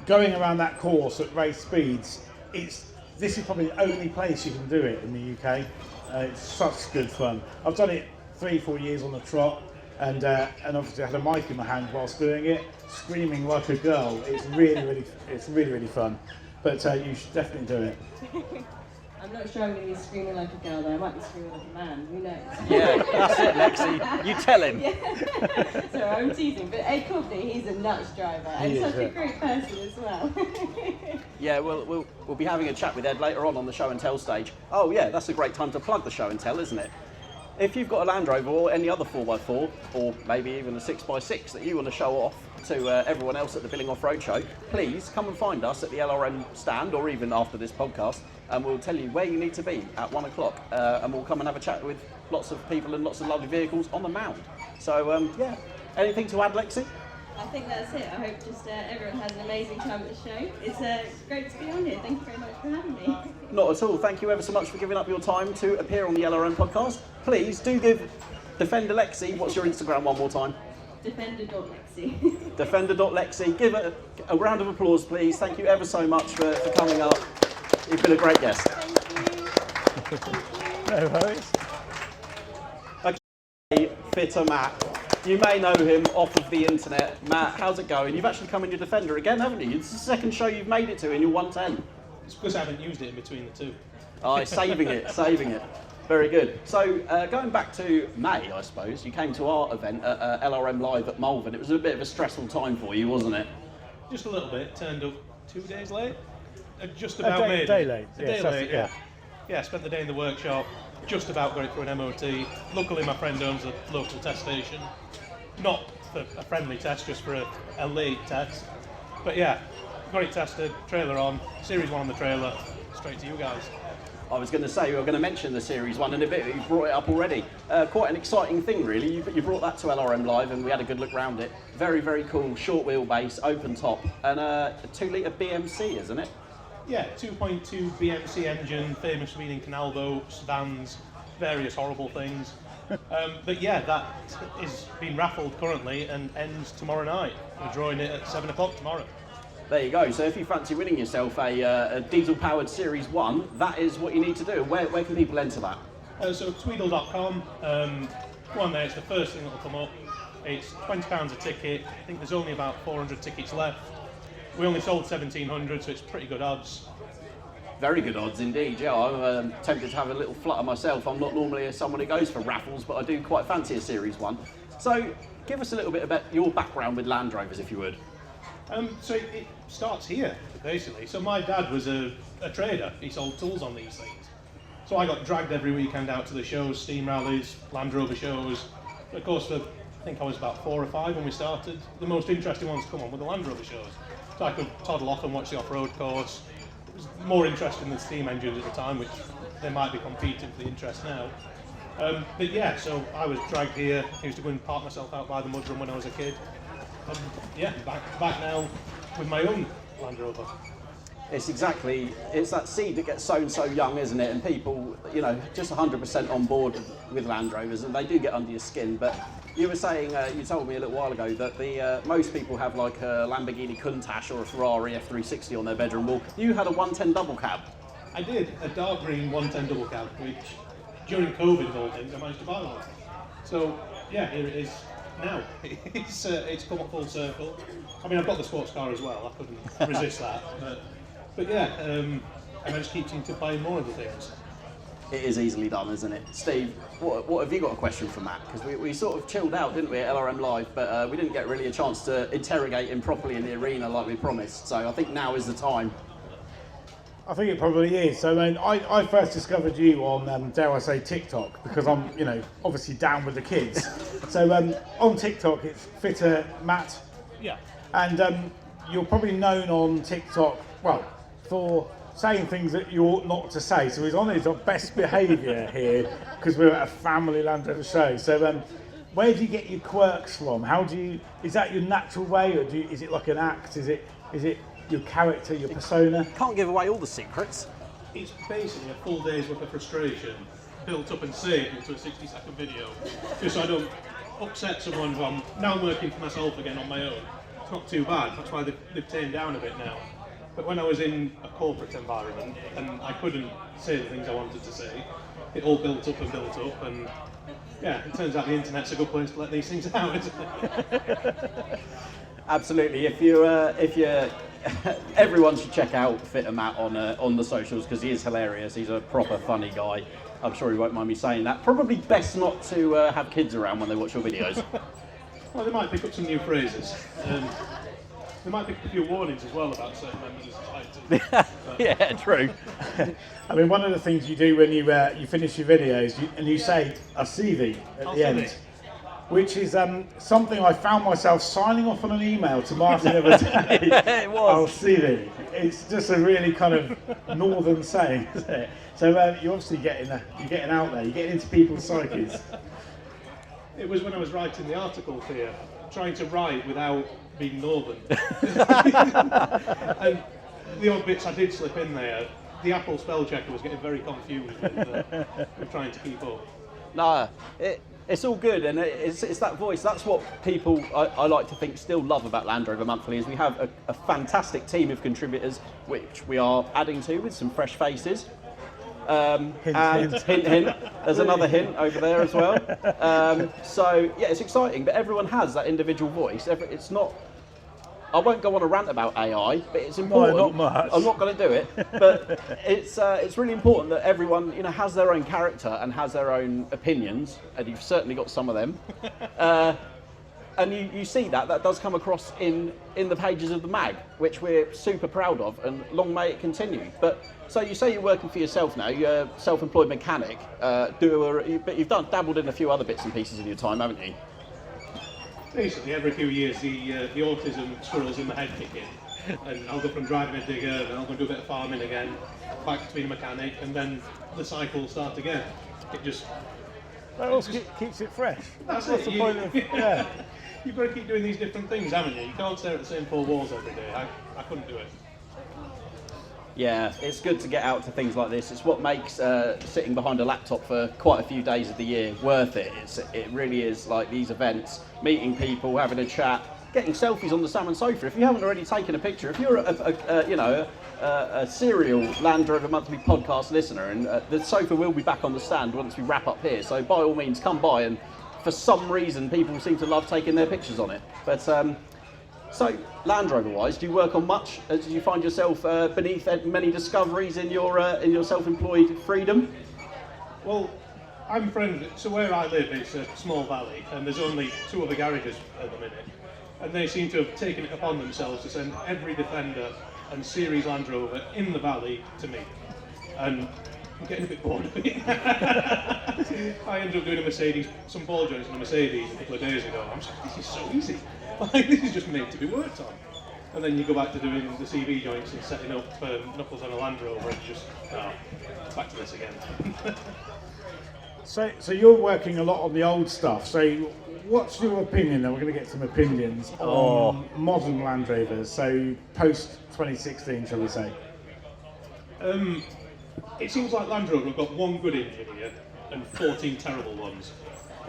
going around that course at race speeds, this is probably the only place you can do it in the UK. It's such good fun. I've done it 3-4 years on the trot, and obviously I had a mic in my hand whilst doing it, screaming like a girl. It's really fun. But you should definitely do it. I'm not sure I'm going to be screaming like a girl, though. I might be screaming like a man. Who knows? Yeah, that's it, Lexi. You tell him. Yeah. So I'm teasing. But Ed Cobley, he's a nuts driver and such a great person as well. Yeah, we'll be having a chat with Ed later on the show and tell stage. Oh yeah, that's a great time to plug the show and tell, isn't it? If you've got a Land Rover or any other 4x4, or maybe even a 6x6 that you want to show off to everyone else at the Billing Off-Road Show, please come and find us at the LRM stand, or even after this podcast, and we'll tell you where you need to be at 1 o'clock, and we'll come and have a chat with lots of people and lots of lovely vehicles on the mound. So yeah, anything to add, Lexi? I think that's it. I hope just everyone has an amazing time at the show. It's great to be on here. Thank you very much for having me. Not at all. Thank you ever so much for giving up your time to appear on the LRM podcast. Please do give Defender Lexi, what's your Instagram one more time? Defender.Lexi. Defender.Lexi. Give it a round of applause, please. Thank you ever so much for coming up. You've been a great guest. Thank you. No worries. Okay, Fitter Matt. You may know him off of the internet. Matt, how's it going? You've actually come in your Defender again, haven't you? It's the second show you've made it to in your 110. It's because I haven't used it in between the two. Oh, saving it. Very good. So, going back to May, I suppose, you came to our event at LRM Live at Malvern. It was a bit of a stressful time for you, wasn't it? Just a little bit. Turned up 2 days late. Just about a day late. A day late, yeah. Yeah, spent the day in the workshop. Just about got it through an MOT. Luckily, my friend owns a local test station. Not for a friendly test, just for a late test. But yeah, got it tested, trailer on, Series 1 on the trailer, straight to you guys. I was going to say, we were going to mention the Series 1 in a bit, but you brought it up already. Quite an exciting thing, really. You brought that to LRM Live, and we had a good look round it. Very, very cool, short wheelbase, open top, and a 2-litre BMC, isn't it? Yeah, 2.2 BMC engine, famous for being in canal boats, vans, various horrible things. But yeah, that is being raffled currently and ends tomorrow night. We're drawing it at 7 o'clock tomorrow. There you go. So if you fancy winning yourself a diesel-powered Series 1, that is what you need to do. Where can people enter that? So tweedle.com, go on there, it's the first thing that will come up. It's £20 a ticket. I think there's only about 400 tickets left. We only sold 1,700, so it's pretty good odds. Very good odds indeed, yeah. I'm tempted to have a little flutter myself. I'm not normally someone who goes for raffles, but I do quite fancy a Series 1. So give us a little bit about your background with Land Rovers, if you would. So it starts here, basically. So my dad was a trader. He sold tools on these things. So I got dragged every weekend out to the shows, steam rallies, Land Rover shows. Of course, I think I was about 4 or 5 when we started. The most interesting ones to come on were the Land Rover shows. So I could toddle off and watch the off-road course. It was more interesting than steam engines at the time, which they might be competing for the interest now. But yeah, so I was dragged here. I used to go and park myself out by the mudroom when I was a kid. And yeah, back now with my own Land Rover. It's that seed that gets sown so young, isn't it? And people, just 100% on board with Land Rovers, and they do get under your skin. But you were saying, you told me a little while ago that most people have like a Lamborghini Countach or a Ferrari F360 on their bedroom wall. You had a 110 double cab. I did, a dark green 110 double cab, which during COVID of all things, I managed to buy one. So yeah, here it is now. It's come up full circle. I mean, I've got the sports car as well. I couldn't resist that. But yeah, I just keep seeming to buy more of the things. It is easily done, isn't it? Steve, what have you got a question for Matt? Because we sort of chilled out, didn't we, at LRM Live, but we didn't get really a chance to interrogate him properly in the arena like we promised. So I think now is the time. I think it probably is. So I first discovered you on, dare I say, TikTok, because I'm, obviously down with the kids. So on TikTok, it's Fitter Matt. Yeah. And you're probably known on TikTok, well, for saying things that you ought not to say. So he's on his best behaviour here because we're at a family Land Rover show. So where do you get your quirks from? Is that your natural way, or is it like an act? Is it your character, your persona? Can't give away all the secrets. It's basically a full day's worth of frustration built up and saved into a 60-second video, just so I don't upset someone who I'm now working for myself again on my own. It's not too bad, that's why they've tamed down a bit now. But when I was in a corporate environment and I couldn't say the things I wanted to say, it all built up, and yeah, it turns out the internet's a good place to let these things out, isn't it? Absolutely. If you everyone should check out Fitter Matt on the socials because he is hilarious. He's a proper funny guy. I'm sure he won't mind me saying that. Probably best not to have kids around when they watch your videos. Well, they might pick up some new phrases. They might pick up a few warnings as well about certain members of society. Yeah, true. I mean, one of the things you do when you finish your videos, you say a CV at the end, which is something I found myself signing off on an email to Martin the other day. Yeah, it was. I'll see thee. It's just a really kind of northern saying, isn't it? So you're obviously getting out there. You're getting into people's psyches. It was when I was writing the article here, trying to write without being northern. And the odd bits I did slip in there, the Apple spell checker was getting very confused with trying to keep up. No, it's all good, and it's that voice. That's what people, I like to think, still love about Land Rover Monthly, is we have a fantastic team of contributors, which we are adding to with some fresh faces. Hint. There's another hint over there as well. So yeah, it's exciting, but everyone has that individual voice. It's not. I won't go on a rant about AI, but it's important. No, not much. I'm not going to do it, but it's really important that everyone has their own character and has their own opinions, and you've certainly got some of them. And you see that does come across in the pages of the mag, which we're super proud of, and long may it continue. But so you say you're working for yourself now, you're a self-employed mechanic, but you've dabbled in a few other bits and pieces in your time, haven't you? Basically, every few years the autism squirrels in my head kick in, and I'll go from driving a digger, and I'll go do a bit of farming again, back to being a mechanic, and then the cycle will start again. It just... That also keeps it fresh. That's the point of... Yeah. You've got to keep doing these different things, haven't you? You can't stare at the same 4 walls every day. I couldn't do it. Yeah, it's good to get out to things like this. It's what makes sitting behind a laptop for quite a few days of the year worth it. It really is, like these events, meeting people, having a chat, getting selfies on the Salmon Sofa. If you haven't already taken a picture, if you're a serial Land Rover Monthly podcast listener, and the sofa will be back on the stand once we wrap up here. So by all means, come by, and for some reason, people seem to love taking their pictures on it. But so, Land Rover-wise, do you work on much? Do you find yourself beneath many discoveries in your self-employed freedom? Well, I'm friendly. So where I live, it's a small valley, and there's only 2 other garages at the minute. And they seem to have taken it upon themselves to send every Defender and Series Land Rover in the valley to me. And I'm getting a bit bored of it. I ended up doing some ball joints in a Mercedes a couple of days ago. I'm just like, this is so easy. Like, this is just made to be worked on. And then you go back to doing the CV joints and setting up knuckles on a Land Rover, and just, back to this again. So you're working a lot on the old stuff. So what's your opinion, then we're going to get some opinions on modern Land Rovers, so post 2016, shall we say? It seems like Land Rover have got one good engine here and 14 terrible ones.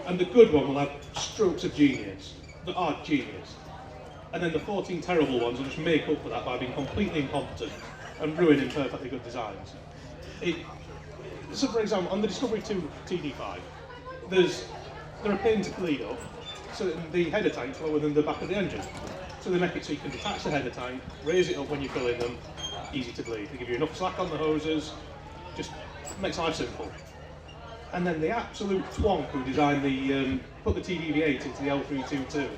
And the good one will have strokes of genius, that are genius. And then the 14 terrible ones will just make up for that by being completely incompetent and ruining perfectly good designs. So for example, on the Discovery 2 TD5, they're a pain to clean up, so the header tank's lower than the back of the engine. So they make it so you can detach the header tank, raise it up when you're filling them, easy to bleed. They give you enough slack on the hoses, just makes life simple. And then the absolute twonk who designed put the TDV8 into the L322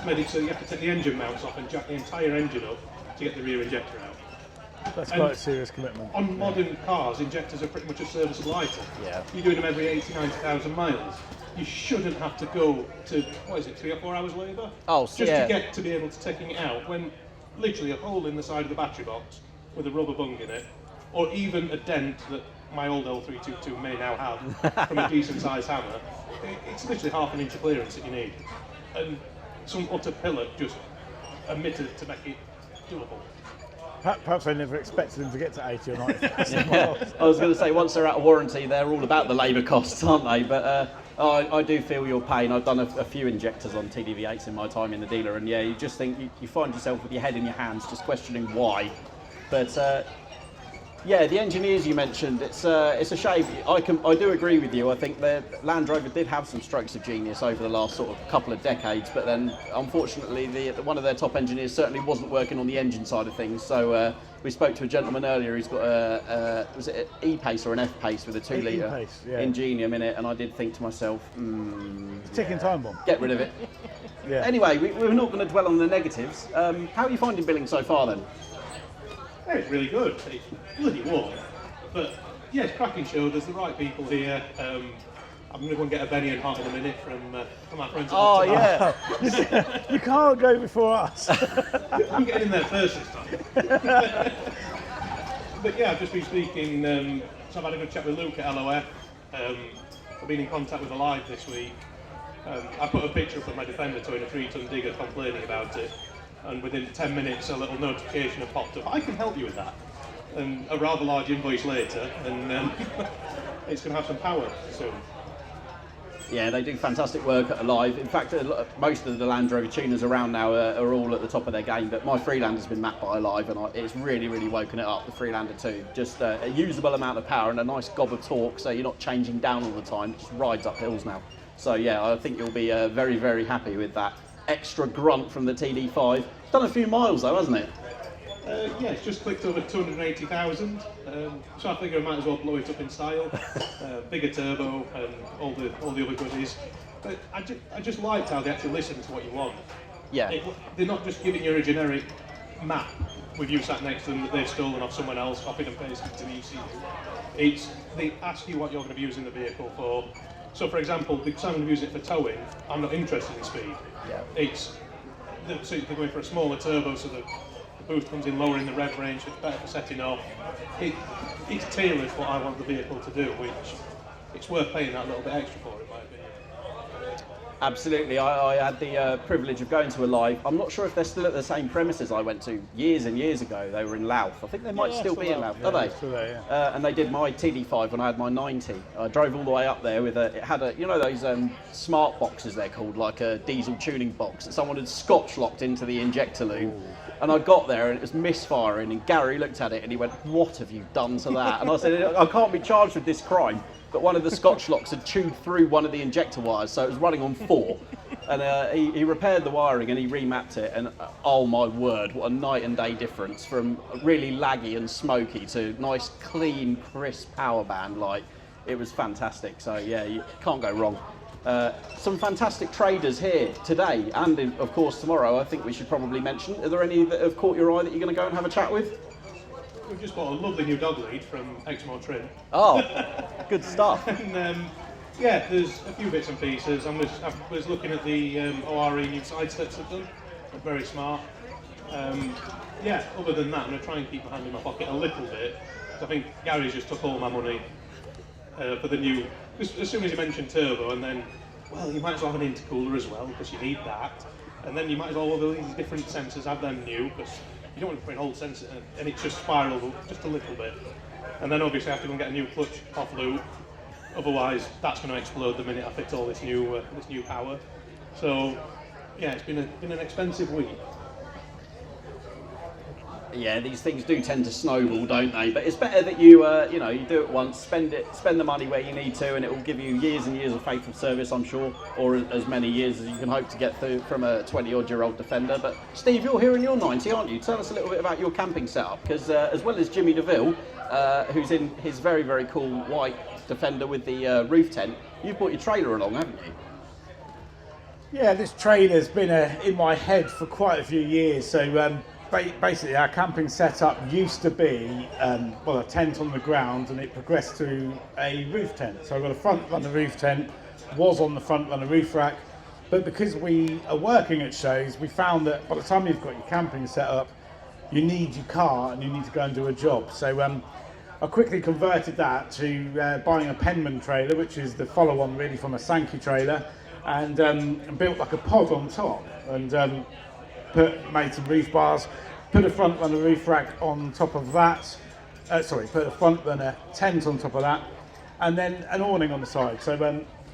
made it so you have to take the engine mounts off and jack the entire engine up to get the rear injector out. That's quite a serious commitment. On modern cars, injectors are pretty much a serviceable item. Yeah. You're doing them every 90,000 miles. You shouldn't have to go to, 3 or 4 hours labour? Just to get to be able to taking it out, when literally a hole in the side of the battery box with a rubber bung in it, or even a dent that my old L322 may now have from a decent sized hammer, it's literally half an inch of clearance that you need. And some utter pillar just omitted to make it doable. Perhaps I never expected them to get to 80 or 90,000 Yeah. miles. I was going to say, once they're out of warranty, they're all about the labour costs, aren't they? But I do feel your pain. I've done a few injectors on TDV8s in my time in the dealer, and yeah, you just think, you find yourself with your head in your hands just questioning why. But yeah, the engineers you mentioned, it's a shame. I do agree with you. I think the Land Rover did have some strokes of genius over the last sort of couple of decades, but then unfortunately one of their top engineers certainly wasn't working on the engine side of things. So we spoke to a gentleman earlier who's got was it an E-Pace or an F-Pace with a 2-litre Ingenium in it, and I did think to myself, ticking time bomb. Get rid of it. Yeah. Anyway, we're not going to dwell on the negatives. How are you finding billing so far then? Yeah, it's really good. It's bloody warm. But yeah, it's cracking show. There's the right people here. I'm going to go and get a Benny and Hart in a minute from our friends at Oh, Optima. yeah. You can't go before us. I'm getting in there first this time. But yeah, I've just been speaking, so I've had a good chat with Luke at LOF. I've been in contact with Alive this week. I put a picture up of my Defender towing a 3-ton digger complaining about it. And within 10 minutes, a little notification had popped up. I can help you with that. And a rather large invoice later, and it's going to have some power soon. Yeah, they do fantastic work at Alive. In fact, most of the Land Rover tuners around now are all at the top of their game, but my Freelander's been mapped by Alive, and it's really, really woken it up, the Freelander 2. Just a usable amount of power and a nice gob of torque, so you're not changing down all the time, it just rides up hills now. So yeah, I think you'll be very, very happy with that extra grunt from the TD5. It's done a few miles though, hasn't it? Yeah, it's just clicked over 280,000, so I figure I might as well blow it up in style. Bigger turbo and all the other goodies. But I just liked how they actually listen to what you want. Yeah. They're not just giving you a generic map with you sat next to them that they've stolen off someone else, copied and pasted to the ECU. They ask you what you're going to be using the vehicle for. So for example, because I'm going to be using it for towing, I'm not interested in speed. Yeah. So they're going for a smaller turbo, so the boost comes in lower in the rev range, so it's better for setting off. It's tailored what I want the vehicle to do, which it's worth paying that little bit extra for, in my opinion. Absolutely. I had the privilege of going to Alive. I'm not sure if they're still at the same premises I went to years and years ago. They were in Louth. I think they might still be in Louth. Are they? Still there, yeah. And they did my TD5 when I had my 90. I drove all the way up there with it had a, you know those smart boxes they're called, like a diesel tuning box that someone had scotch locked into the injector loop. Ooh. And I got there and it was misfiring, and Gary looked at it and he went, "What have you done to that?" And I said, "I can't be charged with this crime." But one of the scotch locks had chewed through one of the injector wires, so it was running on 4. And he repaired the wiring and he remapped it, and oh my word, what a night and day difference from really laggy and smoky to nice, clean, crisp power band. Like, it was fantastic. So yeah, you can't go wrong. Some fantastic traders here today and of course tomorrow. I think we should probably mention. Are there any that have caught your eye that you're going to go and have a chat with? We've just bought a lovely new dog lead from Exmoor Trim. Oh, good stuff. And yeah, there's a few bits and pieces. I was looking at the ORE new side steps they've done. They're very smart. Yeah, other than that, I'm going to try and keep my hand in my pocket a little bit. I think Gary's just took all my money for the new. As soon as you mentioned turbo, and then, well, you might as well have an intercooler as well because you need that. And then you might as well have all these different sensors, have them new because you don't want to put in old sensors and it's just spiraled just a little bit. And then obviously I have to go and get a new clutch off loop. Otherwise, that's going to explode the minute I fit all this new power. So, yeah, it's been an expensive week. Yeah, these things do tend to snowball, don't they? But it's better that you you do it once, spend the money where you need to, and it will give you years and years of faithful service, I'm sure, or as many years as you can hope to get through from a 20-odd-year-old Defender. But Steve, you're here in your 90, aren't you? Tell us a little bit about your camping setup, because as well as Jimmy DeVille, who's in his very, very cool white Defender with the roof tent, you've brought your trailer along, haven't you? Yeah, this trailer's been in my head for quite a few years. So basically, our camping setup used to be a tent on the ground, and it progressed to a roof tent. So I've got a front runner roof tent, was on the front runner roof rack, but because we are working at shows, we found that by the time you've got your camping set up, you need your car and you need to go and do a job. So I quickly converted that to buying a Penman trailer, which is the follow-on really from a Sankey trailer, and built like a pod on top, and made some roof bars, put a front runner roof rack on top of that, put a front runner tent on top of that, and then an awning on the side. So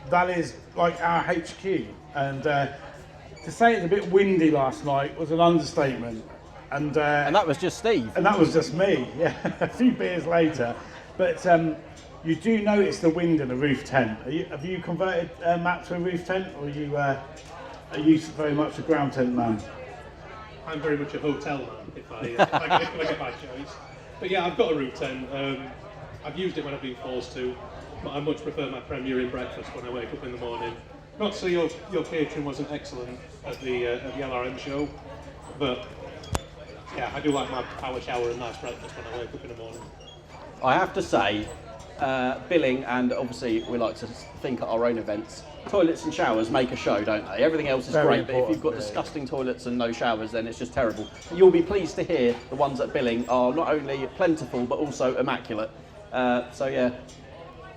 that is like our HQ, and to say it's a bit windy last night was an understatement. And that was just Steve. And that was just me, yeah, a few beers later. But you do notice the wind in a roof tent. Have you converted, Matt, to a roof tent, or are you very much a ground tent man? I'm very much a hotel man, if I get my choice. But yeah, I've got a roof tent. I've used it when I've been forced to, but I much prefer my Premier Inn breakfast when I wake up in the morning. Not to say your catering wasn't excellent at the LRM show, but yeah, I do like my power shower and nice breakfast when I wake up in the morning. I have to say, billing, and obviously we like to think at our own events, toilets and showers make a show, don't they? Everything else is great, but if you've got disgusting toilets and no showers, then it's just terrible. You'll be pleased to hear the ones at billing are not only plentiful, but also immaculate. So yeah,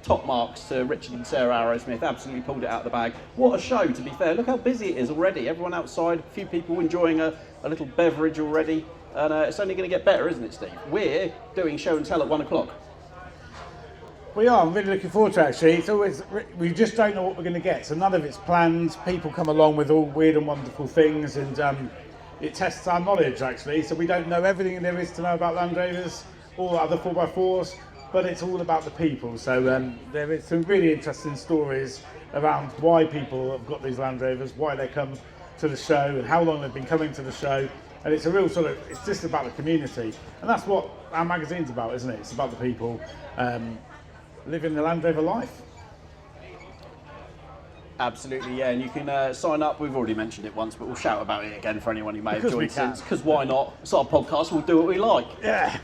top marks to Richard and Sarah Arrowsmith, absolutely pulled it out of the bag. What a show, to be fair. Look how busy it is already. Everyone outside, a few people enjoying a little beverage already. And it's only going to get better, isn't it, Steve? We're doing show and tell at 1 o'clock. We are. I'm really looking forward to it, actually. It's always, we just don't know what we're going to get. So none of it's planned. People come along with all weird and wonderful things, and it tests our knowledge, actually. So we don't know everything there is to know about Land Rovers or other 4x4s, but it's all about the people. So there is some really interesting stories around why people have got these Land Rovers, why they come to the show, and how long they've been coming to the show. And it's a real it's just about the community. And that's what our magazine's about, isn't it? It's about the people living the Land Rover life. Absolutely, yeah. And you can sign up. We've already mentioned it once, but we'll shout about it again for anyone who may have joined since. Because why not? It's our podcast. We'll do what we like. Yeah.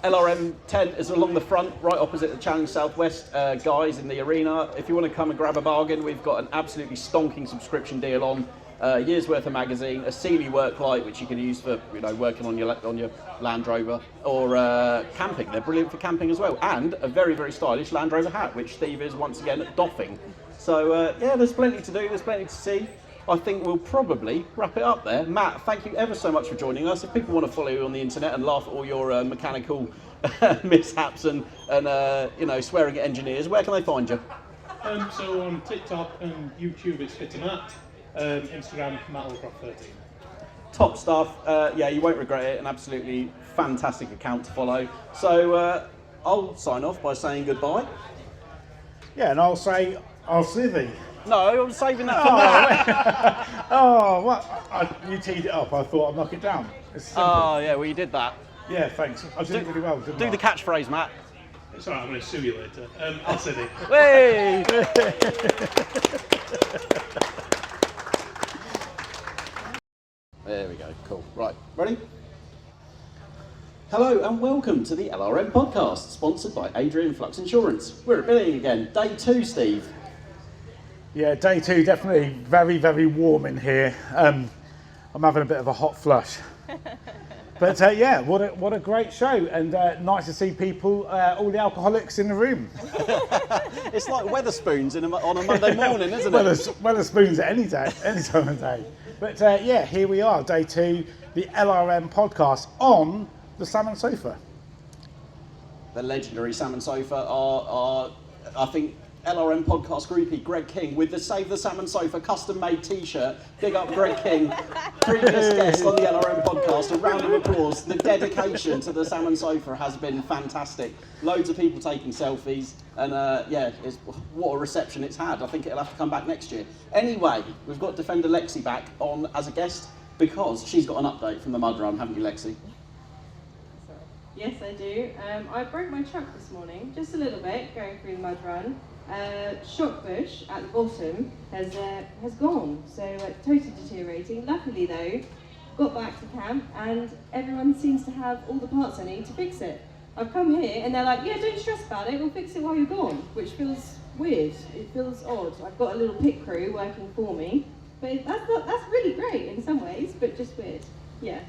LRM tent is along the front, right opposite the Challenge Southwest guys in the arena. If you want to come and grab a bargain, we've got an absolutely stonking subscription deal on. A year's worth of magazine, a Sealy work light which you can use for working on your Land Rover, or camping. They're brilliant for camping as well, and a very, very stylish Land Rover hat which Steve is once again doffing. So yeah, there's plenty to do, there's plenty to see. I think we'll probably wrap it up there. Matt, thank you ever so much for joining us. If people want to follow you on the internet and laugh at all your mechanical mishaps and swearing at engineers, where can they find you? So on TikTok and YouTube it's Fit to Matt. Instagram, MattLecroft13. Top stuff. Yeah, you won't regret it. An absolutely fantastic account to follow. So I'll sign off by saying goodbye. Yeah, and I'll say, I'll see thee. No, I'm saving that for now. Oh, what? You teed it up. I thought I'd knock it down. It's simple. Oh, yeah, well, you did that. Yeah, thanks. I did it really well, didn't I? Do the catchphrase, Matt. It's alright, I'm going to sue you later. Acidic. Hey! There we go, cool. Right, ready? Hello and welcome to the LRM Podcast, sponsored by Adrian Flux Insurance. We're at Ville again, day 2, Steve. Yeah, day 2, definitely very, very warm in here. I'm having a bit of a hot flush. But yeah, what a great show, and nice to see people, all the alcoholics in the room. It's like Weatherspoons on a Monday morning, isn't it? Weatherspoons at any time of day. But yeah, here we are, day 2, the LRM podcast on the Salmon Sofa. The legendary Salmon Sofa are I think, LRM podcast groupie Greg King with the Save the Salmon Sofa custom-made t-shirt. Big up Greg King, previous guest on the LRM podcast. A round of applause. The dedication to the Salmon Sofa has been fantastic. Loads of people taking selfies, and yeah, what a reception it's had. I think it'll have to come back next year. Anyway, we've got Defender Lexi back on as a guest because she's got an update from the mud run, haven't you, Lexi? Yes, I do. I broke my truck this morning, just a little bit, going through the mud run. Shock bush at the bottom has gone, so totally deteriorating. Luckily though, got back to camp and everyone seems to have all the parts I need to fix it. I've come here and they're like, yeah, don't stress about it, we'll fix it while you're gone, which feels weird, it feels odd. I've got a little pit crew working for me, but that's really great in some ways, but just weird, yeah.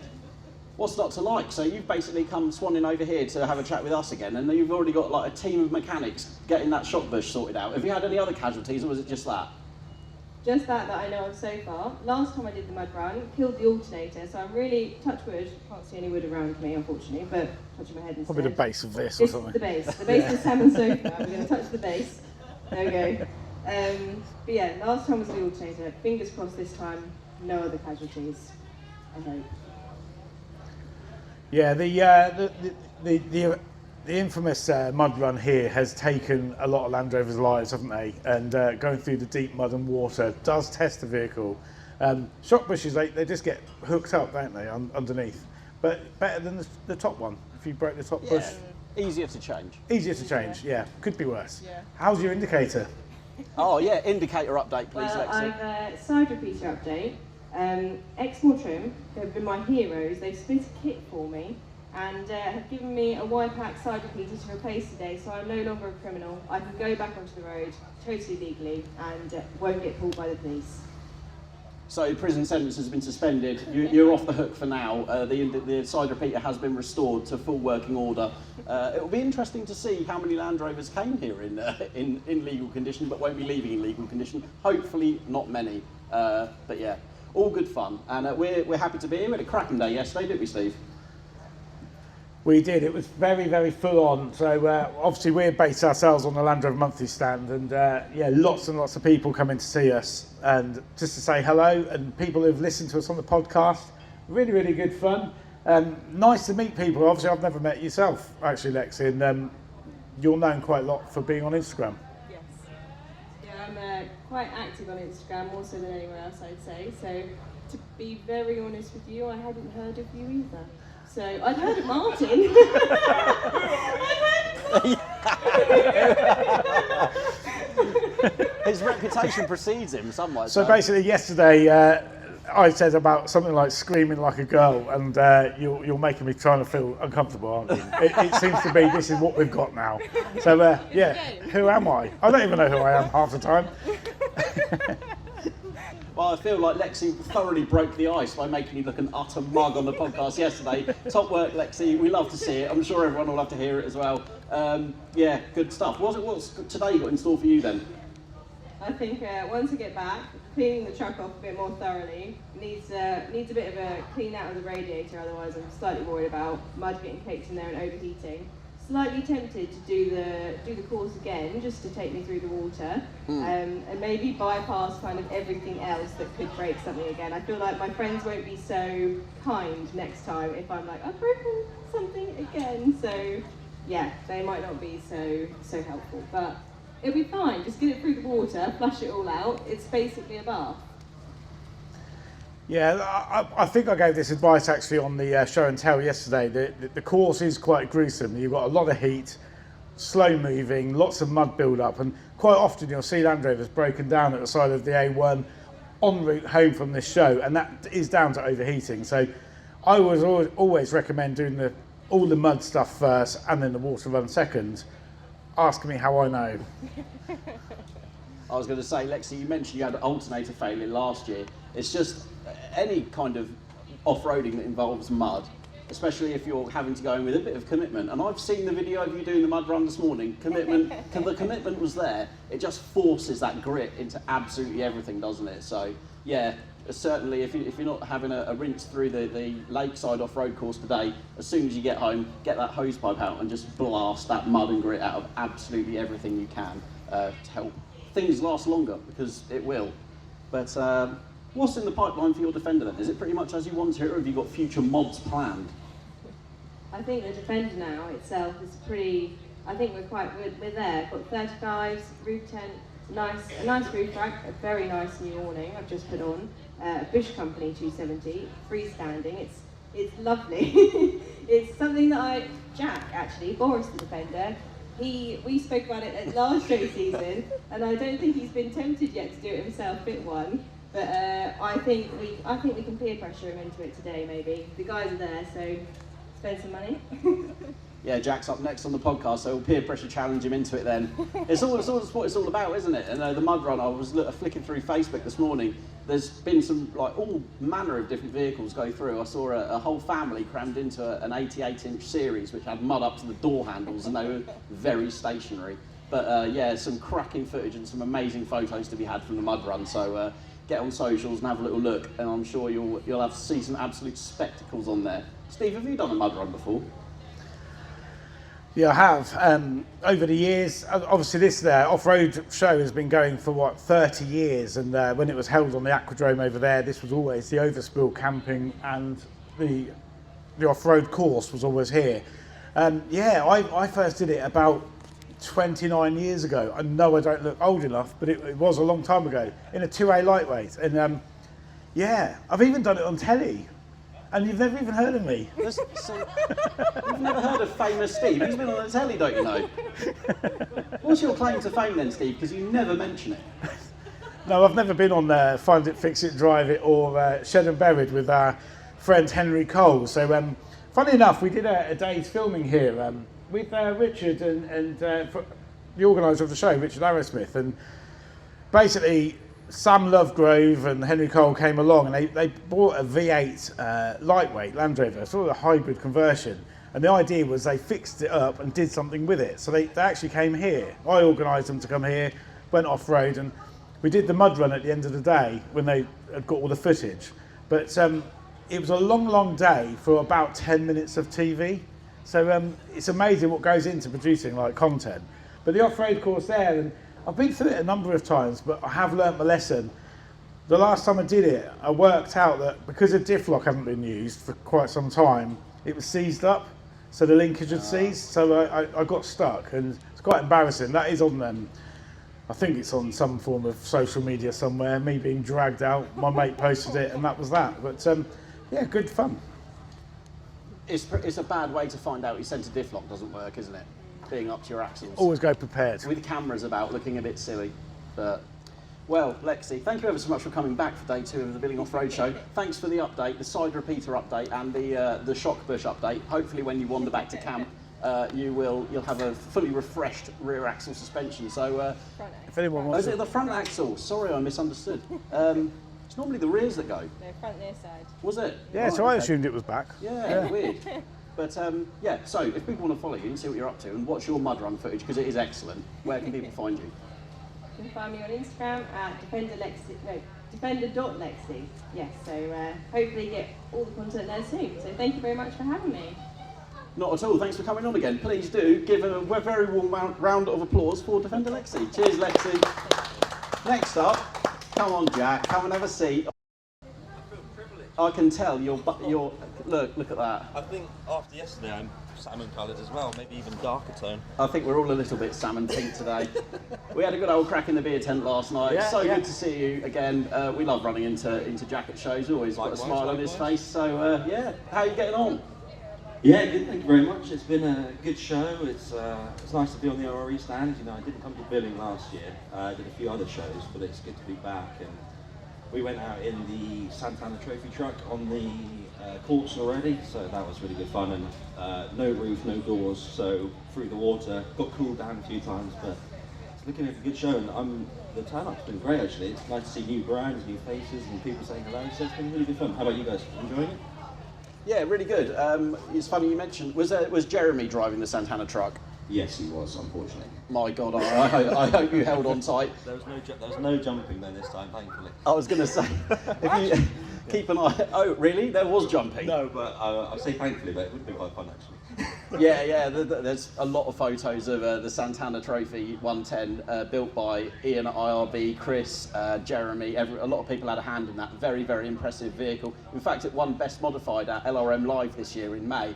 What's not to like? So you've basically come swanning over here to have a chat with us again, and you've already got like a team of mechanics getting that shock bush sorted out. Have you had any other casualties, or was it just that? Just that I know of so far. Last time I did the mud run, killed the alternator, so I'm really, touch wood, can't see any wood around me unfortunately, but touching my head instead. Probably the base of this or It's something. the base of the Salmon Sofa. We're going to touch the base. There we go. But yeah, last time was the alternator. Fingers crossed this time, no other casualties, I hope. Yeah, the infamous mud run here has taken a lot of Land Rover's lives, haven't they? And going through the deep mud and water does test the vehicle. Shock bushes, they just get hooked up, don't they, underneath? But better than the top one. If you break the top bush, Easier to change. easier to change. Yeah, could be worse. Yeah. How's your indicator? Oh yeah, indicator update, please, Well, Lexi. I've side repeater update. Exmoor Trim, they've been my heroes. They've split a kit for me and have given me a Y-Pack side repeater to replace today, so I'm no longer a criminal. I can go back onto the road totally legally and won't get pulled by the police. So prison sentence has been suspended. You're off the hook for now. The side repeater has been restored to full working order. It will be interesting to see how many Land Rovers came here in legal condition, but won't be leaving in legal condition. Hopefully not many. But yeah, all good fun. And we're happy to be here. We had a cracking day yesterday, didn't we, Steve? We did. It was very, very full on. So obviously we're based ourselves on the Land Rover Monthly stand, and yeah, lots and lots of people coming to see us and just to say hello. And people who've listened to us on the podcast, really, really good fun. Nice to meet people. Obviously, I've never met yourself, actually, Lexi, and you're known quite a lot for being on Instagram. Yes. Yeah, I'm quite active on Instagram, more so than anywhere else, I'd say. So to be very honest with you, I hadn't heard of you either. So I'd heard of Martin. His reputation precedes him, some might So say. basically, yesterday I said about something like screaming like a girl, and you're making me trying to feel uncomfortable, aren't you? It seems to be this is what we've got now. So yeah, who am I? I don't even know who I am half the time. Well, I feel like Lexi thoroughly broke the ice by making you look an utter mug on the podcast yesterday. Top work, Lexi. We love to see it. I'm sure everyone will love to hear it as well. Yeah, good stuff. What's today got in store for you then? I think once I get back, cleaning the truck off a bit more thoroughly, needs a bit of a clean out of the radiator, otherwise I'm slightly worried about mud getting caked in there and overheating. Slightly tempted to do the course again, just to take me through the water, and maybe bypass kind of everything else that could break something again. I feel like my friends won't be so kind next time if I'm like, I've broken something again. So yeah, they might not be so helpful, but it'll be fine. Just get it through the water, flush it all out. It's basically a bath. Yeah, I think I gave this advice actually on the show and tell yesterday. The course is quite gruesome. You've got a lot of heat, slow moving, lots of mud build up, and quite often you'll see Land Rovers broken down at the side of the A1 en route home from this show, and that is down to overheating. So I always recommend doing all the mud stuff first and then the water run second. Ask me how I know. I was going to say, Lexi, you mentioned you had an alternator failure last year. It's just any kind of off-roading that involves mud, especially if you're having to go in with a bit of commitment. And I've seen the video of you doing the mud run this morning. The commitment was there. It just forces that grit into absolutely everything, doesn't it? So, yeah, certainly if you're not having a rinse through the lakeside off-road course today, as soon as you get home, get that hose pipe out and just blast that mud and grit out of absolutely everything you can to help things last longer, because it will. But what's in the pipeline for your Defender then? Is it pretty much as you want it, or have you got future mods planned? I think the Defender now itself is pretty, I think we're there. Got 35s, roof tent, a nice roof rack, a very nice new awning I've just put on, a Bush Company 270, freestanding. It's lovely. It's something that Jack actually, Boris the Defender, we spoke about it at last show season, and I don't think he's been tempted yet to do it himself, fit one. But I think we can peer pressure him into it today. Maybe the guys are there, so spend some money. Yeah, Jack's up next on the podcast, so we'll peer pressure challenge him into it then. It's what it's all about, isn't it? And the mud run, I was flicking through Facebook this morning. There's been some, like, all manner of different vehicles go through. I saw a whole family crammed into an 88-inch series, which had mud up to the door handles, and they were very stationary. But yeah, some cracking footage and some amazing photos to be had from the mud run. So get on socials and have a little look, and I'm sure you'll have to see some absolute spectacles on there. Steve, have you done a mud run before? Yeah, I have. Over the years, obviously this off-road show has been going for 30 years, and when it was held on the Aquadrome over there, this was always the overspill camping, and the off-road course was always here. Yeah, I first did it about 29 years ago. I know I don't look old enough, but it was a long time ago, in a 2A lightweight. And yeah, I've even done it on telly. And you've never even heard of me. You've never heard of famous Steve? He's been on the telly, don't you know? What's your claim to fame then, Steve? Because you never mention it. No, I've never been on Find It, Fix It, Drive It, or Shed and Buried with our friend Henry Cole. So, funny enough, we did a day's filming here with Richard and the organiser of the show, Richard Arrowsmith. And basically, Sam Lovegrove and Henry Cole came along, and they bought a V8 lightweight Land Rover, sort of a hybrid conversion. And the idea was they fixed it up and did something with it. So they actually came here. I organised them to come here, went off-road, and we did the mud run at the end of the day when they had got all the footage. But it was a long, long day for about 10 minutes of TV. So it's amazing what goes into producing like content. But the off-road course there, and I've been through it a number of times, but I have learnt my lesson. The last time I did it, I worked out that because a diff lock hadn't been used for quite some time, it was seized up, so the linkage had seized, so I got stuck, and it's quite embarrassing. That is on I think it's on some form of social media somewhere, me being dragged out, my mate posted it, and that was that. But yeah, good fun. It's a bad way to find out your centre diff lock doesn't work, isn't it? Being up to your axles. Always go prepared. With cameras about, looking a bit silly. But, well, Lexi, thank you ever so much for coming back for day 2 of the Billing Off-Road Show. Thanks for the update, the side repeater update, and the shock bush update. Hopefully when you wander back to camp, you'll have a fully refreshed rear axle suspension. So, if anyone wants is it the front axle? Sorry, I misunderstood. It's normally the rears that go. No, front near side. Was it? Yeah, Right, so I okay. assumed it was back. Yeah. Weird. But yeah, so if people want to follow you and see what you're up to and watch your mud run footage, because it is excellent, where can people find you? You can find me on Instagram at defender.lexi. Yes, so hopefully get all the content there soon. So thank you very much for having me. Not at all, thanks for coming on again. Please do give a very warm round of applause for Defender Lexi. Cheers, Lexi. Next up, come on, Jack, come and have a seat. I can tell you're look at that. I think after yesterday I'm salmon coloured as well, maybe even darker tone. I think we're all a little bit salmon pink today. We had a good old crack in the beer tent last night. Yeah, Good to see you again. We love running into jacket shows. Always got a smile on his face. So yeah, how are you getting on? Yeah, good. Thank you very much. It's been a good show. It's nice to be on the RRE stand. You know, I didn't come to Ville last year. I did a few other shows, but it's good to be back. And we went out in the Santana Trophy truck on the course already, so that was really good fun. And no roof, no doors, so through the water. Got cooled down a few times, but it's looking like a good show. And the turnout's been great actually. It's nice to see new brands, new faces, and people saying hello. So it's been really good fun. How about you guys? Enjoying it? Yeah, really good. It's funny you mentioned, was Jeremy driving the Santana truck? Yes, he was, unfortunately. My God, I hope you held on tight. There was no jumping there this time, thankfully. I was going to say, if you keep an eye. Oh, really? There was jumping. No, but I'll say thankfully, but it would be quite fun actually. Yeah. There's a lot of photos of the Santana Trophy 110 built by Ian at IRB, Chris, Jeremy. A lot of people had a hand in that. Very, very impressive vehicle. In fact, it won Best Modified at LRM Live this year in May.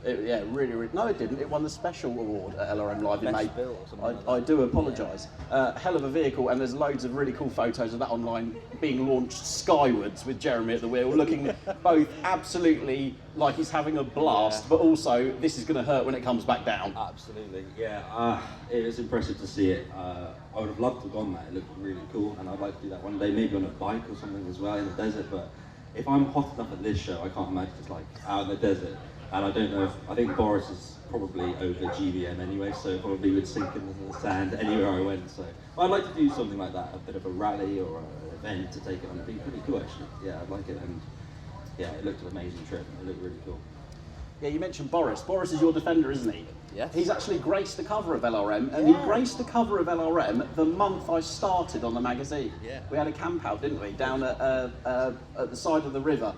Really. No, it didn't. It won the special award at LRM Live in May. Bill or something like that. I do apologise. Hell of a vehicle, and there's loads of really cool photos of that online being launched skywards with Jeremy at the wheel, looking both absolutely like he's having a blast, but also this is going to hurt when it comes back down. Absolutely, yeah. It was impressive to see it. I would have loved to have gone that. It looked really cool, and I'd like to do that one day, maybe on a bike or something as well in the desert. But if I'm hot enough at this show, I can't imagine it's like out in the desert. And I don't know I think Boris is probably over GVM anyway, so probably would sink in the sand anywhere I went. So I'd like to do something like that, a bit of a rally or an event to take it on. It'd be pretty cool actually. Yeah, I'd like it. And yeah, it looked an amazing trip. It looked really cool. Yeah, you mentioned Boris. Boris is your defender, isn't he? Yes. He's actually graced the cover of LRM, and he graced the cover of LRM the month I started on the magazine. Yeah. We had a camp out, didn't we, down at the side of the river,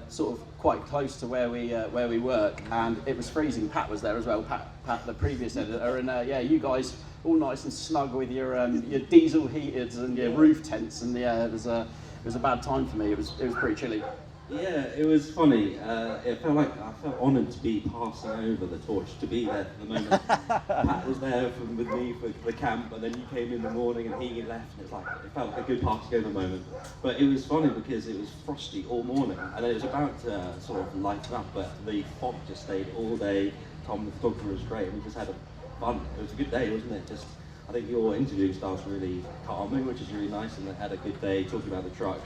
sort of quite close to where we work, and it was freezing. Pat was there as well. Pat, the previous editor, and you guys all nice and snug with your diesel heaters and your roof tents, and it was a bad time for me. It was pretty chilly. Yeah, it was funny. I felt honoured to be passing over the torch, to be there for the moment. Pat was there with me for the camp, and then you came in the morning and he left, and it felt like a good passing over moment. But it was funny because it was frosty all morning, and it was about to sort of lighten up, but the fog just stayed all day. Tom, the photographer, was great, and we just had fun. It was a good day, wasn't it? I think your interviewing style's really calming, which is really nice, and I had a good day talking about the truck.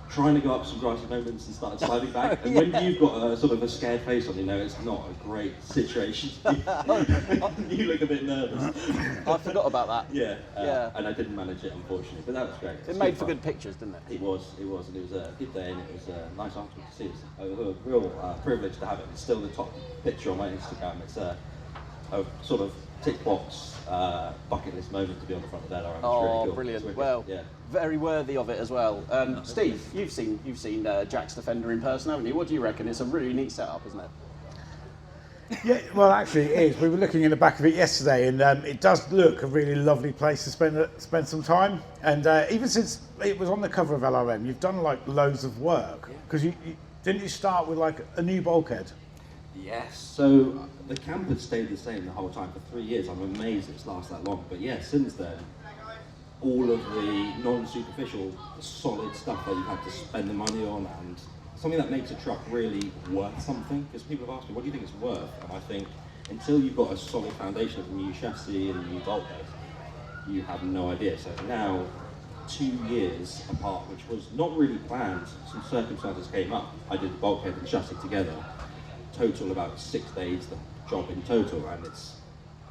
Trying to go up some grassy moments and started sliding back. And when you've got a sort of a scared face on, it's not a great situation. You look a bit nervous. I forgot about that. Yeah. And I didn't manage it, unfortunately, but that was great. It made for good pictures, didn't it? It was, and it was a good day, and it was a nice afternoon to see it. It was a real privilege to have it. It's still the top picture on my Instagram. It's a sort of tick box bucket list moment to be on the front of that. Oh, really cool. Brilliant! Well, yeah. Very worthy of it as well. Steve, you've seen Jack's Defender in person, haven't you? What do you reckon? It's a really neat setup, isn't it? Yeah, well, actually, it is. We were looking in the back of it yesterday, and it does look a really lovely place to spend some time. And even since it was on the cover of LRM, you've done like loads of work because you didn't you start with like a new bulkhead? Yes, so the camp had stayed the same the whole time for 3 years. I'm amazed it's lasted that long. But yeah, since then, all of the non-superficial, solid stuff that you've had to spend the money on, and something that makes a truck really worth something. Because people have asked me, what do you think it's worth? And I think until you've got a solid foundation of a new chassis and a new bulkhead, you have no idea. So now, 2 years apart, which was not really planned, some circumstances came up. I did the bulkhead and chassis together. Total about 6 days, the job in total, and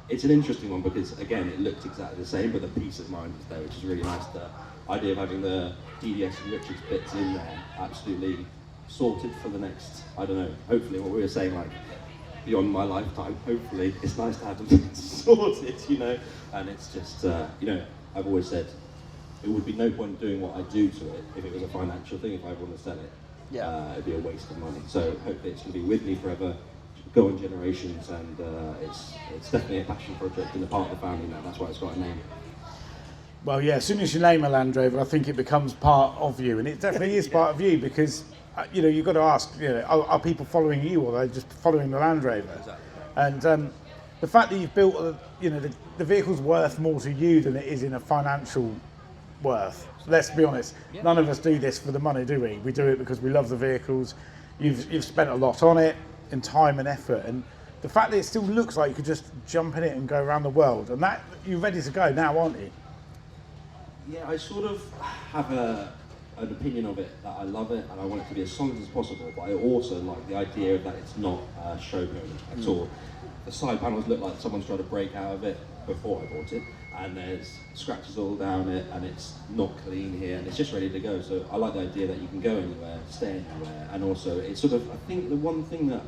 it's an interesting one because again it looked exactly the same, but the peace of mind was there, which is really nice. The idea of having the DDS and Richards bits in there absolutely sorted for the next, I don't know, hopefully what we were saying, like beyond my lifetime, hopefully it's nice to have them sorted, and it's just I've always said it would be no point doing what I do to it if it was a financial thing. If I want to sell it, it'd be a waste of money. So hopefully it's going to be with me forever, go on generations, and it's definitely a passion project and a part of the family now. That's why it's got a name. Well, yeah, as soon as you name a Land Rover, I think it becomes part of you, and it definitely is part of you because you've got to ask, are people following you or are they just following the Land Rover? Exactly. And the fact that you've built, the vehicle's worth more to you than it is in a financial worth. Let's be honest, none of us do this for the money, do we? We do it because we love the vehicles. you've spent a lot on it in time and effort, and the fact that it still looks like you could just jump in it and go around the world, and that you're ready to go now, aren't you? Yeah, I sort of have an opinion of it that I love it and I want it to be as solid as possible, but I also like the idea that it's not showroom at all. The side panels look like someone's tried to break out of it before I bought it, and there's scratches all down it, and it's not clean here, and it's just ready to go. So I like the idea that you can go anywhere, stay anywhere, and also it's sort of, I think the one thing that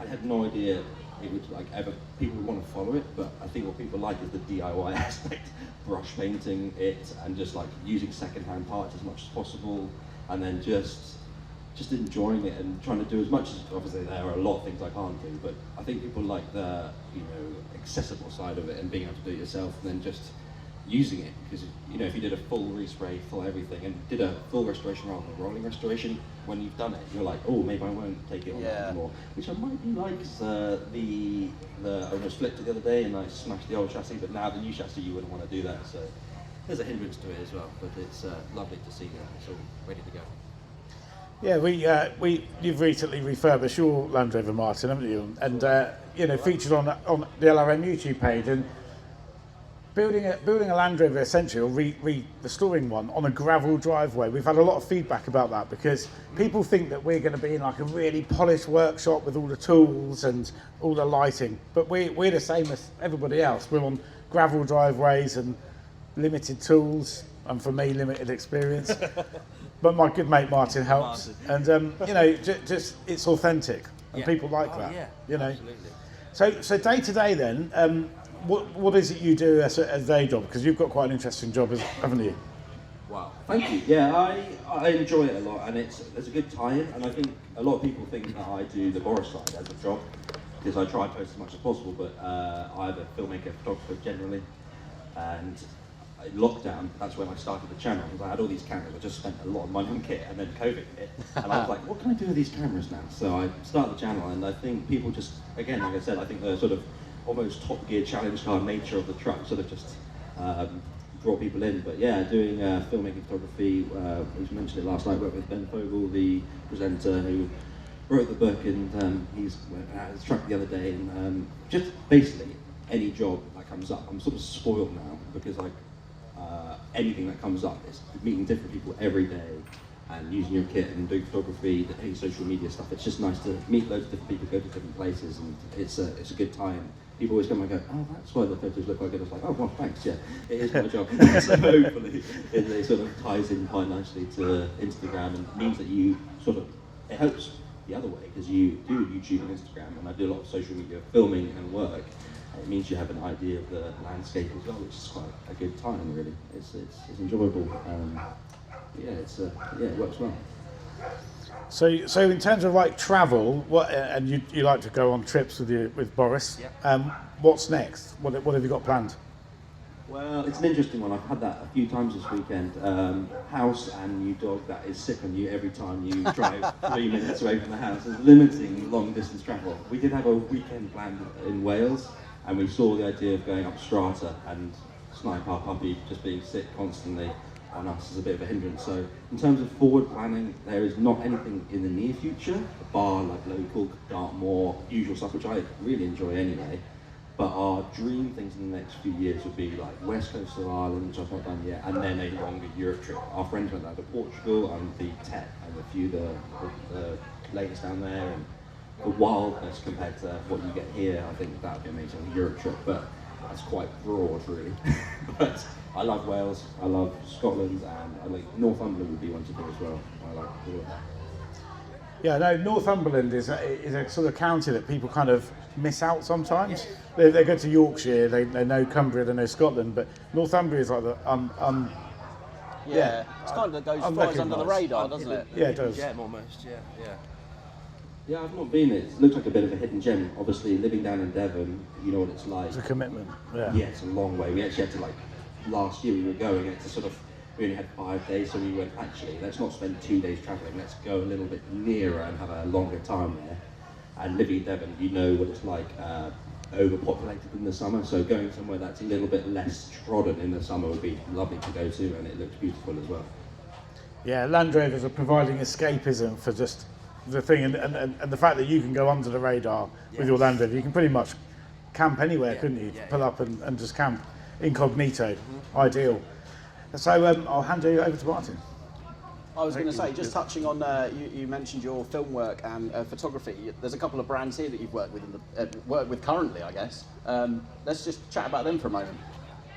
I had no idea it would like ever people would want to follow it, but I think what people like is the DIY aspect, brush painting it, and just like using second-hand parts as much as possible, and then just enjoying it and trying to do as much as, obviously there are a lot of things I can't do, but I think people like the, accessible side of it and being able to do it yourself, and then just using it, because if you did a full respray, full everything, and did a full restoration rather than a rolling restoration, when you've done it, you're like, oh, maybe I won't take it on that anymore, which I might be like, I almost flipped it the other day and I smashed the old chassis, but now the new chassis you wouldn't want to do that, so there's a hindrance to it as well, but it's lovely to see that it's all ready to go. Yeah, you've recently refurbished your Land Rover Martin, haven't you? And featured on the LRM YouTube page, and building a Land Rover essentially, or restoring one on a gravel driveway. We've had a lot of feedback about that because people think that we're going to be in like a really polished workshop with all the tools and all the lighting, but we're the same as everybody else. We're on gravel driveways and limited tools, and for me, limited experience. But my good mate Martin helps, and just it's authentic, and people like that. Yeah, absolutely. So day to day, then, what is it you do as a day job? Because you've got quite an interesting job, haven't you? Wow, thank you. Yeah, I enjoy it a lot, and it's a good tie-in. And I think a lot of people think that I do the Boris side as a job because I try to post as much as possible. But I'm a filmmaker, photographer generally, and in lockdown, that's when I started the channel, because I had all these cameras. I just spent a lot of money on kit, and then COVID hit, and I was like, what can I do with these cameras now? So I started the channel, and I think people just, again, like I said, I think the sort of almost Top Gear challenge car nature of the truck sort of just draw people in. But yeah, doing filmmaking, photography, we mentioned it last night, worked with Ben Fogle, the presenter who wrote the book, and he's at his truck the other day, and just basically any job that comes up, I'm sort of spoiled now, because anything that comes up is meeting different people every day and using your kit and doing photography, any social media stuff. It's just nice to meet loads of different people, go to different places, and it's a good time. People always come and go, oh, that's why the photos look like it. I was like, oh, well, thanks, yeah, it is my job. So hopefully it sort of ties in quite nicely to Instagram, and means that you it helps the other way, because you do YouTube and Instagram, and I do a lot of social media filming and work. It means you have an idea of the landscape as well, which is quite a good time, really. It's enjoyable. It works well. So in terms of like travel, and you like to go on trips with Boris. Yeah. What's next? What have you got planned? Well, it's an interesting one. I've had that a few times this weekend. House and new dog that is sick on you every time you drive 3 minutes away from the house. It's limiting long distance travel. We did have a weekend planned in Wales, and we saw the idea of going up Strata, and Snipe, our puppy, just being sick constantly on us is a bit of a hindrance. So in terms of forward planning, there is not anything in the near future, bar like local, Dartmoor, usual stuff, which I really enjoy anyway. But our dream things in the next few years would be like west coast of Ireland, which I've not done yet, and then a longer Europe trip. Our friends went down to Portugal, and the tech and a few the latest down there, and the wildness compared to what you get here. I think that would be amazing on a Europe trip, but that's quite broad, really. But I love Wales, I love Scotland, and I like Northumberland would be one to do as well. I like to do it. Yeah, no, Northumberland is a sort of county that people kind of miss out sometimes. They go to Yorkshire, they know Cumbria, they know Scotland, but Northumbria is like the it's kind of flies under the radar, doesn't it? Yeah, it does. Gem almost, yeah. Yeah, I've not been there. It looks like a bit of a hidden gem. Obviously, living down in Devon, you know what it's like. It's a commitment. Yeah. Yeah, it's a long way. We actually had to last year we were going, and to we only had 5 days, so we went, actually, let's not spend 2 days travelling, let's go a little bit nearer and have a longer time there. And living in Devon, you know what it's like, overpopulated in the summer, so going somewhere that's a little bit less trodden in the summer would be lovely to go to, and it looks beautiful as well. Yeah, Land Rovers are providing escapism for just the thing, and the fact that you can go under the radar with your Land Rover. You can pretty much camp anywhere, couldn't you? Pull up and just camp incognito. Ideal. So I'll hand you over to Martin. I was going to say, just touching on, you mentioned your film work and photography. There's a couple of brands here that you've worked with currently, I guess. Let's just chat about them for a moment.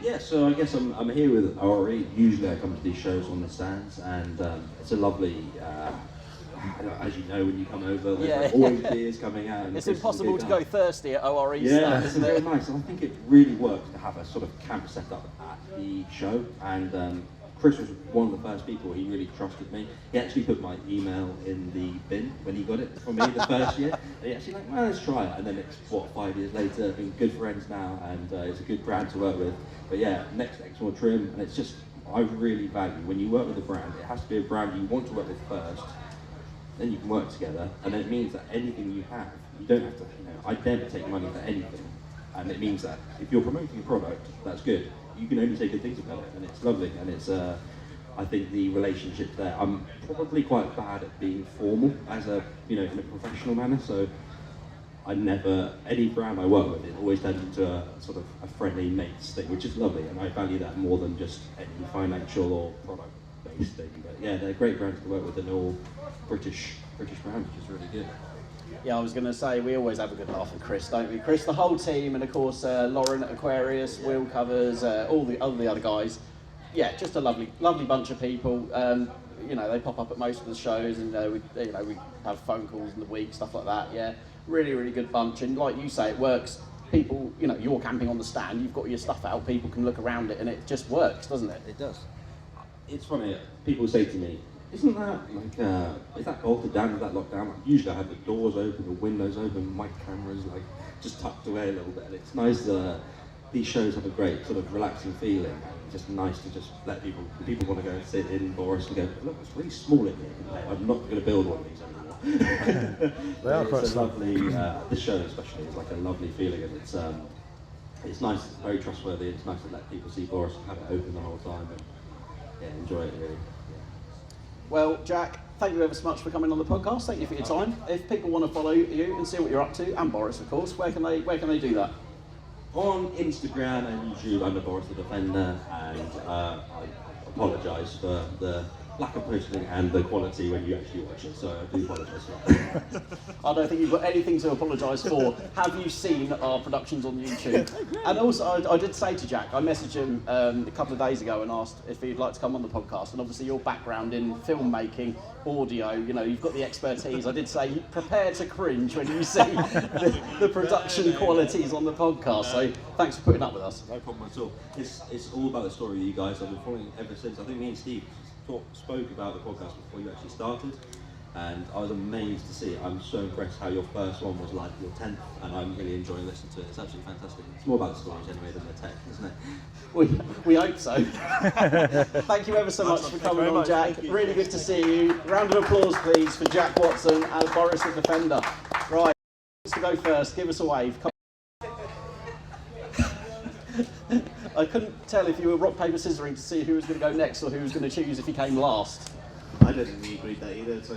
Yeah, so I guess I'm here with RE. Usually I come to these shows on the stands, and it's a lovely, as you know, when you come over, there's always beers coming out. And it's impossible to go thirsty at ORE stands. Isn't it? Very nice. And I think it really works to have a sort of camp set up at the show. And Chris was one of the first people. He really trusted me. He actually put my email in the bin when he got it from me the first year. And he actually like, well, let's try it. And then it's 5 years later, we're good friends now, and it's a good brand to work with. But yeah, next more trim, and it's just, I really value when you work with a brand. It has to be a brand you want to work with first. Then you can work together, and then it means that anything you have, you don't have to. I never take money for anything, and it means that if you're promoting a product, that's good. You can only say good things about it, and it's lovely, and it's. I think the relationship there. I'm probably quite bad at being formal as a, in a professional manner. So I never, any brand I work with, it always turns into a sort of a friendly mates thing, which is lovely, and I value that more than just any financial or product-based thing. But yeah, they're great brands to work with, and all British brands, which is really good. Yeah, I was going to say, we always have a good laugh with Chris, don't we? Chris, the whole team, and of course Lauren at Aquarius, Will covers, all the other guys. Yeah, just a lovely bunch of people. They pop up at most of the shows, and we have phone calls in the week, stuff like that. Yeah, really good bunch. And like you say, it works. People, you're camping on the stand, you've got your stuff out, people can look around it, and it just works, doesn't it? It does. It's funny. People say to me, "Isn't that is that bolted down? Is that locked down?" Usually, I have the doors open, the windows open, my camera's just tucked away a little bit, and it's nice. These shows have a great sort of relaxing feeling. Just nice to just let people want to go and sit in Boris and go, look, it's really small in here. I'm not going to build one of these anymore. They are quite it's a lovely. This show especially is like a lovely feeling, and it's nice. It's very trustworthy. It's nice to let people see Boris and have it open the whole time and enjoy it really. Yeah. Well, Jack, thank you ever so much for coming on the podcast. Thank you for your time. If people want to follow you and see what you're up to, and Boris, of course, where can they do that? On Instagram and YouTube, I'm Boris the Defender, and I apologise for the lack of posting and the quality when you actually watch it, so I do apologise for that. I don't think you've got anything to apologise for. Have you seen our productions on YouTube? And also, I did say to Jack, I messaged him a couple of days ago and asked if he'd like to come on the podcast, and obviously your background in filmmaking, audio, you've got the expertise. I did say, prepare to cringe when you see the production qualities on the podcast, so thanks for putting up with us. No problem at all. It's all about the story of you guys. I've been following it ever since. I think me and Steve spoke about the podcast before you actually started, and I was amazed to see it. I'm so impressed how your first one was like your 10th, and I'm really enjoying listening to it. It's absolutely fantastic. It's more about the stories anyway than the tech, isn't it? We hope so. Thank you ever so much for coming on, Jack. Really good to see you. Round of applause, please, for Jack Watson and Boris the Defender. Right, to go first, give us a wave. I couldn't tell if you were rock, paper, scissoring to see who was going to go next or who was going to choose if he came last. I don't think we agreed that either, so...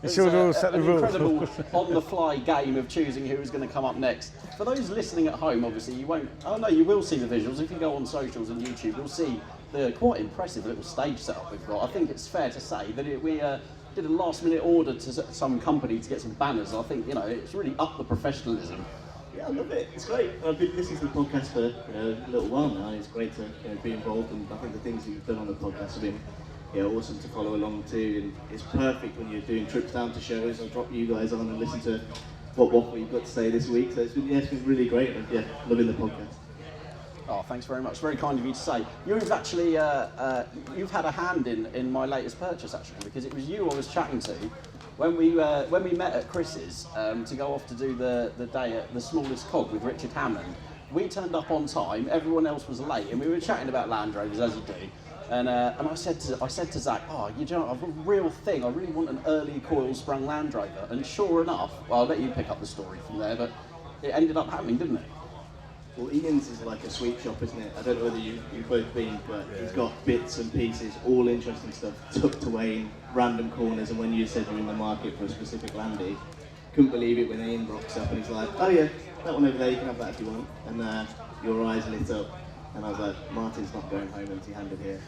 It's all set the an rules. incredible on-the-fly game of choosing who was going to come up next. For those listening at home, obviously, you won't... Oh, no, you will see the visuals. If you go on socials and YouTube, you'll see the quite impressive little stage setup we've got. I think it's fair to say that we did a last-minute order to some company to get some banners. I think, it's really up the professionalism. Yeah, I love it. It's great. I've been listening to the podcast for a little while now, and it's great to be involved. And I think the things that you've done on the podcast have been awesome to follow along too. And it's perfect when you're doing trips down to shows. I'll drop you guys on and listen to what waffle you've got to say this week. So it's been really great. And loving the podcast. Oh, thanks very much. Very kind of you to say. You've actually you've had a hand in my latest purchase actually, because it was you I was chatting to when we met at Chris's to go off to do the day at the smallest cog with Richard Hammond. We turned up on time. Everyone else was late, and we were chatting about Land Rovers as you do. And I said to Zach, I've got a real thing. I really want an early coil-sprung Land Rover. And sure enough, well, I'll let you pick up the story from there, but it ended up happening, didn't it? Well, Ian's is like a sweet shop, isn't it? I don't know whether you've both been, but he's got bits and pieces, all interesting stuff, tucked away in random corners. And when you said you're in the market for a specific landy, couldn't believe it when Ian rocks up and he's like, oh yeah, that one over there, you can have that if you want. And your eyes lit up. And I was like, Martin's not going home empty-handed here.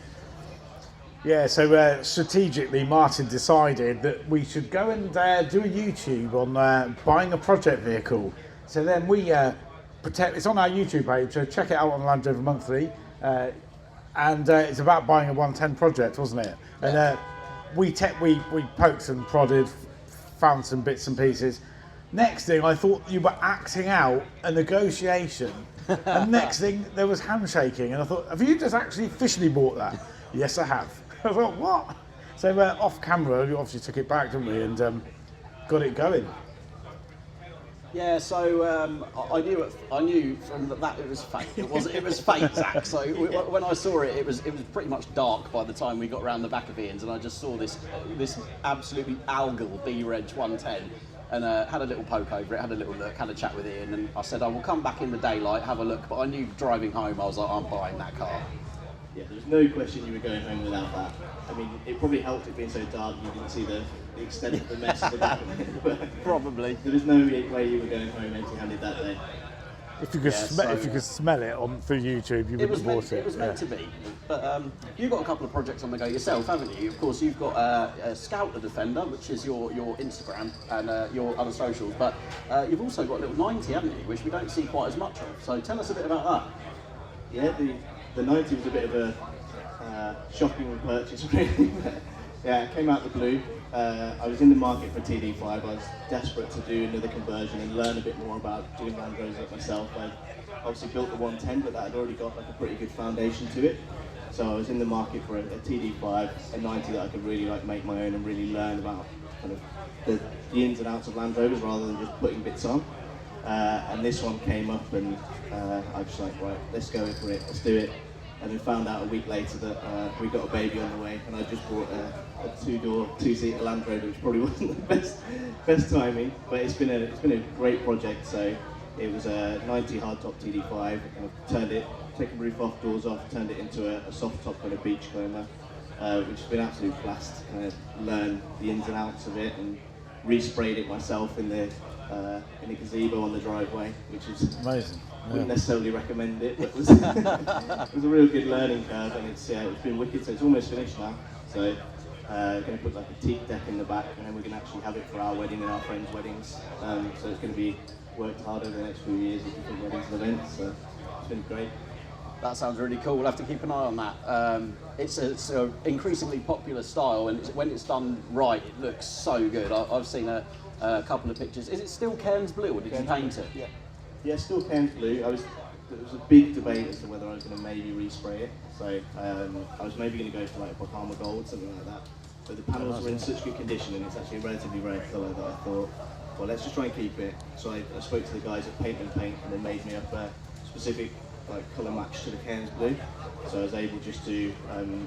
Yeah, so strategically, Martin decided that we should go and do a YouTube on buying a project vehicle. So then we it's on our YouTube page, so check it out on Land Rover Monthly. And it's about buying a 110 project, wasn't it? And we poked and prodded, found some bits and pieces. Next thing, I thought you were acting out a negotiation. And next thing, there was handshaking. And I thought, have you just actually officially bought that? Yes, I have. I thought, what? So off camera, we obviously took it back, didn't we? And got it going. Yeah, so I knew from that it was fake. It was fake, Zach. So when I saw it, it was pretty much dark by the time we got around the back of Ian's, and I just saw this absolutely algal B-Reg 110, and had a little poke over it, had a little look, had a chat with Ian, and I said I will come back in the daylight, have a look. But I knew driving home, I was like, I'm buying that car. Yeah, there's no question you were going home without that. I mean, it probably helped it being so dark you didn't see the extent of the mess at the back of it. But probably. There was no way you were going home empty-handed that day. If you could smell it through YouTube, you would have bought it. It was meant to be. But you've got a couple of projects on the go yourself, haven't you? Of course, you've got a Scout the Defender, which is your Instagram and your other socials. But you've also got a little 90, haven't you, which we don't see quite as much of. So tell us a bit about that. Yeah, the 90 was a bit of a shocking purchase, really. Yeah, it came out of the blue. I was in the market for TD5. I was desperate to do another conversion and learn a bit more about doing Land Rovers like myself. I obviously built the 110, but that had already got like a pretty good foundation to it. So I was in the market for a TD5, a 90 that I could really make my own and really learn about kind of the ins and outs of Land Rovers rather than just putting bits on. And this one came up, and I was like, right, let's go in for it, let's do it. And then found out a week later that we got a baby on the way, and I just bought a two-door, two-seater Land Rover, which probably wasn't the best timing, but it's been a great project. So it was a 90 hardtop TD5, and I've turned it, taken the roof off, doors off, turned it into a soft top kind of beach climber, which has been an absolute blast to kind of learn the ins and outs of it, and resprayed it myself in the gazebo on the driveway, which is amazing. Wouldn't necessarily recommend it, but it was a real good learning curve, and it's been wicked. So it's almost finished now. So going to put like a teak deck in the back, and then we're going to actually have it for our wedding and our friends' weddings. So it's going to be worked hard over the next few years at different weddings and events. So it's been great. That sounds really cool. We'll have to keep an eye on that. It's an increasingly popular style, and when it's done right, it looks so good. I've seen a couple of pictures. Is it still Cairns blue, or did you paint it? Yeah, still Cairns blue. There was a big debate as to whether I was going to maybe respray it. So I was maybe going to go for like Bahama Gold, something like that. But the panels were in such good condition, and it's actually a relatively rare colour, that I thought, well, let's just try and keep it. So I spoke to the guys at Paint and Paint, and they made me up a specific colour match to the Cairns blue. So I was able just to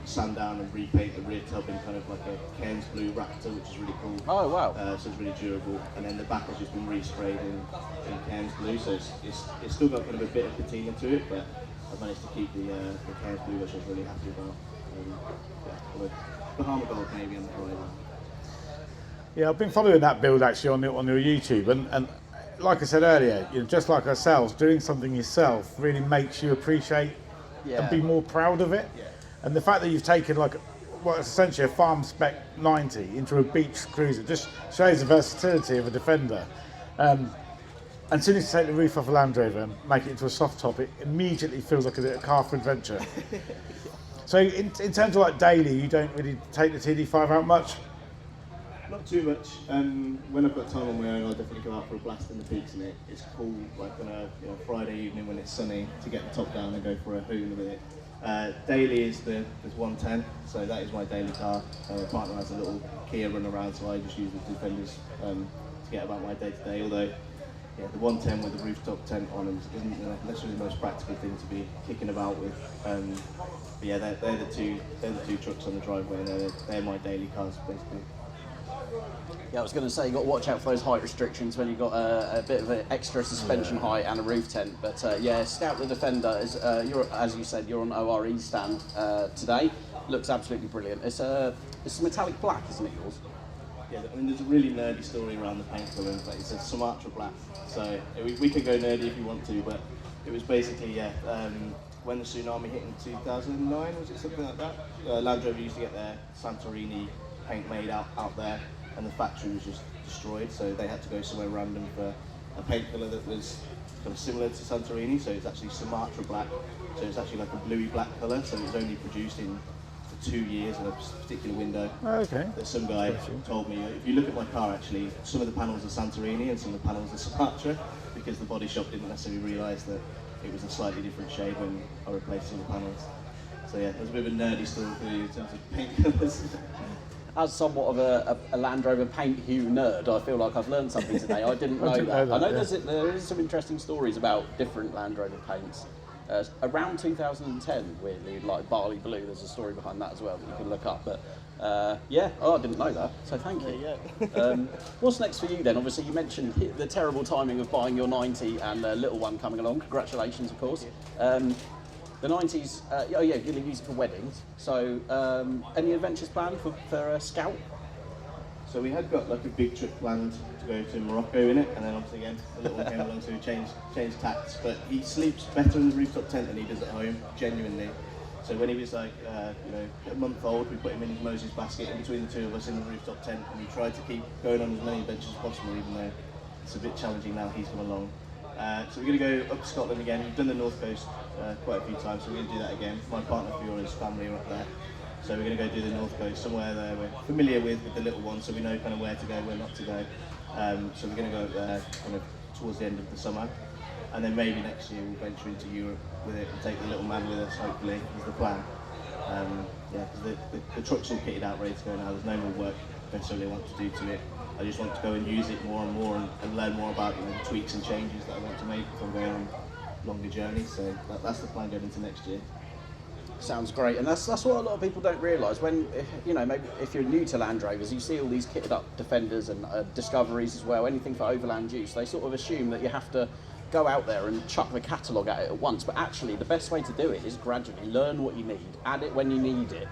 sand down and repaint the rear tub in kind of like a Cairns blue Raptor, which is really cool. Oh wow! So it's really durable. And then the back has just been resprayed in Cairns blue, so it's still got kind of a bit of patina to it, but I've managed to keep the Cairns blue, which I was really happy about. Bahama Gold maybe on the horizon. Yeah, I've been following that build actually on your YouTube, and like I said earlier, just like ourselves, doing something yourself really makes you appreciate and be more proud of it. Yeah. And the fact that you've taken what is essentially a farm spec 90 into a beach cruiser just shows the versatility of a Defender. And as soon as you take the roof off a Land Rover and make it into a soft top, it immediately feels like a car for adventure. So in terms of daily, you don't really take the TD5 out much? Not too much. When I've got time on my own, I'll definitely go out for a blast in the peaks in it. It's cool, like on a Friday evening when it's sunny, to get the top down and go for a hoon with it. Daily is 110, so that is my daily car. My partner has a little Kia run around, so I just use the Defenders to get about my day to day. Although, the 110 with the rooftop tent on isn't necessarily the most practical thing to be kicking about with. But they're the two trucks on the driveway, and they're my daily cars basically. Yeah, I was going to say you've got to watch out for those height restrictions when you've got a bit of an extra suspension height and a roof tent. But yeah, Scout the Defender is, as you said, you're on ORE stand today. Looks absolutely brilliant. It's metallic black, isn't it, yours? Yeah, I mean, there's a really nerdy story around the paint colour. It's a Sumatra black, so we could go nerdy if you want to, but it was basically, when the tsunami hit in 2009, was it something like that? Land Rover used to get their Santorini paint made out there, and the factory was just destroyed, so they had to go somewhere random for a paint colour that was kind of similar to Santorini, so it's actually Sumatra black, so it's actually like a bluey black colour, so it was only produced in 2 years in a particular window. Okay. That some guy told me, if you look at my car actually, some of the panels are Santorini and some of the panels are Sumatra, because the body shop didn't necessarily realise that it was a slightly different shade when I replaced some of the panels. So yeah, there's a bit of a nerdy story for you in terms of paint colours. As somewhat of a Land Rover paint hue nerd, I feel like I've learned something today. I didn't know that. I know there is some interesting stories about different Land Rover paints. Around 2010, weirdly, like barley blue, there's a story behind that as well that you can look up. But yeah, I didn't know that, so thank you. What's next for you then? Obviously, you mentioned the terrible timing of buying your 90 and a little one coming along. Congratulations, of course. The 90s, oh yeah, you're going to use it for weddings. So, any adventures planned for Scout? So we had got like a big trip planned to go to Morocco in it, and then obviously again the little one came along, so we changed tacts. But he sleeps better in the rooftop tent than he does at home, genuinely. So when he was like a month old, we put him in his Moses basket in between the two of us in the rooftop tent, and we tried to keep going on as many adventures as possible, even though it's a bit challenging now he's come along. So we're going to go up to Scotland again. We've done the North Coast quite a few times, so we're going to do that again. My partner Fiona's family are up there. So we're going to go do the North Coast, somewhere there we're familiar with the little one, so we know kind of where to go, where not to go. So we're going to go up there kind of towards the end of the summer. And then maybe next year we'll venture into Europe with it and take the little man with us, hopefully, is the plan. Yeah, because the truck's all kitted out, ready to go now. There's no more work necessarily I want to do to it. I just want to go and use it more and more and learn more about the tweaks and changes that I want to make if I'm going on longer journeys. So that's the plan going into next year. Sounds great, and that's what a lot of people don't realise. When maybe if you're new to Land Rovers, you see all these kitted up Defenders and Discoveries as well. Anything for overland use, they sort of assume that you have to go out there and chuck the catalogue at it at once. But actually, the best way to do it is gradually learn what you need, add it when you need it.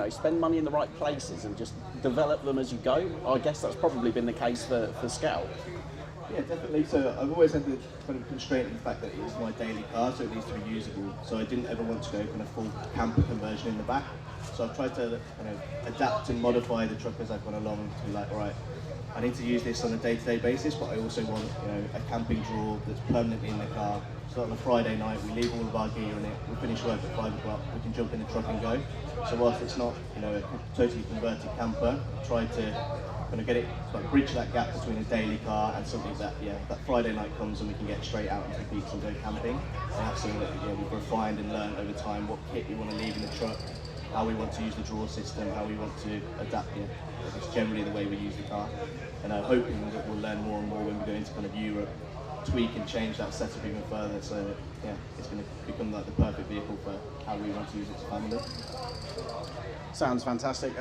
Spend money in the right places and just develop them as you go. I guess that's probably been the case for Scout. Yeah, definitely. So I've always had the kind of constraint in the fact that it is my daily car, so it needs to be usable. So I didn't ever want to go kind of full camper conversion in the back. So I've tried to kind of adapt and modify the truck as I've gone along to be like, all right, I need to use this on a day-to-day basis, but I also want a camping drawer that's permanently in the car. So on a Friday night, we leave all of our gear in it, we finish work at 5 o'clock, we can jump in the truck and go. So whilst it's not a totally converted camper, try to kind of get it, like bridge that gap between a daily car and something that Friday night comes and we can get straight out into the beach and go camping. And that's something that we've refined and learned over time, what kit we want to leave in the truck, how we want to use the drawer system, how we want to adapt it's generally the way we use the car. And I'm hoping that we'll learn more and more when we go into kind of Europe, tweak and change that setup even further, so that, it's going to become like the perfect vehicle for how we want to use it as a family. Sounds fantastic.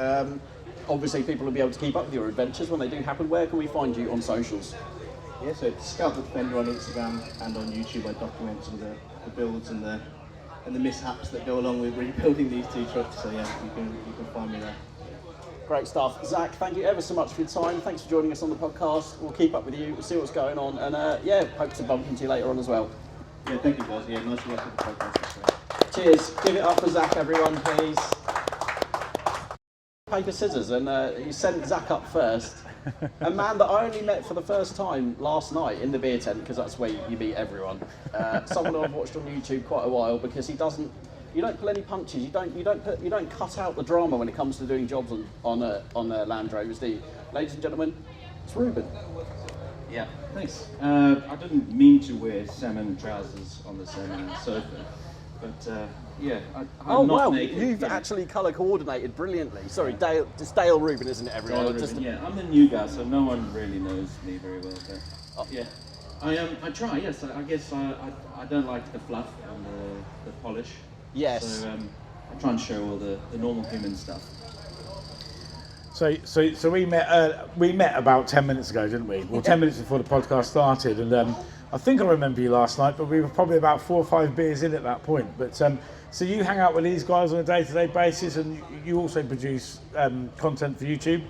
Obviously, people will be able to keep up with your adventures when they do happen. Where can we find you on socials? Yeah, so it's Scout the Defender on Instagram and on YouTube. I document some of the builds and the mishaps that go along with rebuilding these two trucks. So yeah, you can find me there. Great stuff. Zach, thank you ever so much for your time. Thanks for joining us on the podcast. We'll keep up with you, we'll see what's going on, and hope to bump into you later on as well. Yeah, thank you guys. Yeah, nice to work with the podcast. Cheers. Give it up for Zach, everyone, please. Paper, scissors, and you sent Zach up first. A man that I only met for the first time last night in the beer tent, because that's where you meet everyone. Someone who I've watched on YouTube quite a while, because you don't pull any punches. You don't cut out the drama when it comes to doing jobs on Land Rovers, do you? Ladies and gentlemen, it's Ruben. Yeah, thanks. I didn't mean to wear salmon trousers on the Salmon Sofa, but I'm not naked. You've actually colour coordinated brilliantly. Sorry, Dale. It's Dale Ruben, isn't it, everyone? Dale Ruben, I'm the new guy, so no one really knows me very well. But yeah, I try. Yes, I guess I don't like the fluff and the polish. Yes. So I try and show all the normal human stuff. So we met about 10 minutes ago, didn't we? Well, 10 minutes before the podcast started, and I think I remember you last night, but we were probably about 4 or 5 beers in at that point. But so you hang out with these guys on a day-to-day basis, and you also produce content for YouTube?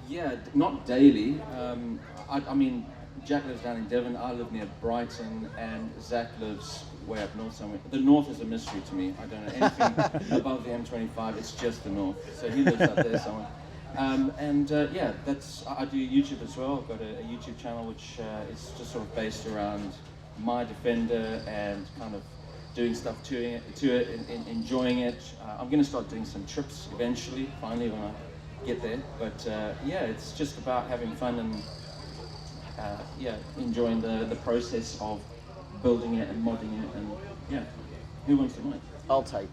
Yeah, not daily. I mean, Jack lives down in Devon, I live near Brighton, and Zach lives way up north somewhere. The north is a mystery to me. I don't know anything above the M25, it's just the north. So he lives up there somewhere. Yeah, I do YouTube as well. I've got a YouTube channel which is just sort of based around my Defender and kind of doing stuff to it and enjoying it. I'm going to start doing some trips eventually, finally, when I get there. But yeah, it's just about having fun and enjoying the process of building it and modding it, and yeah, who wants to know? I'll take.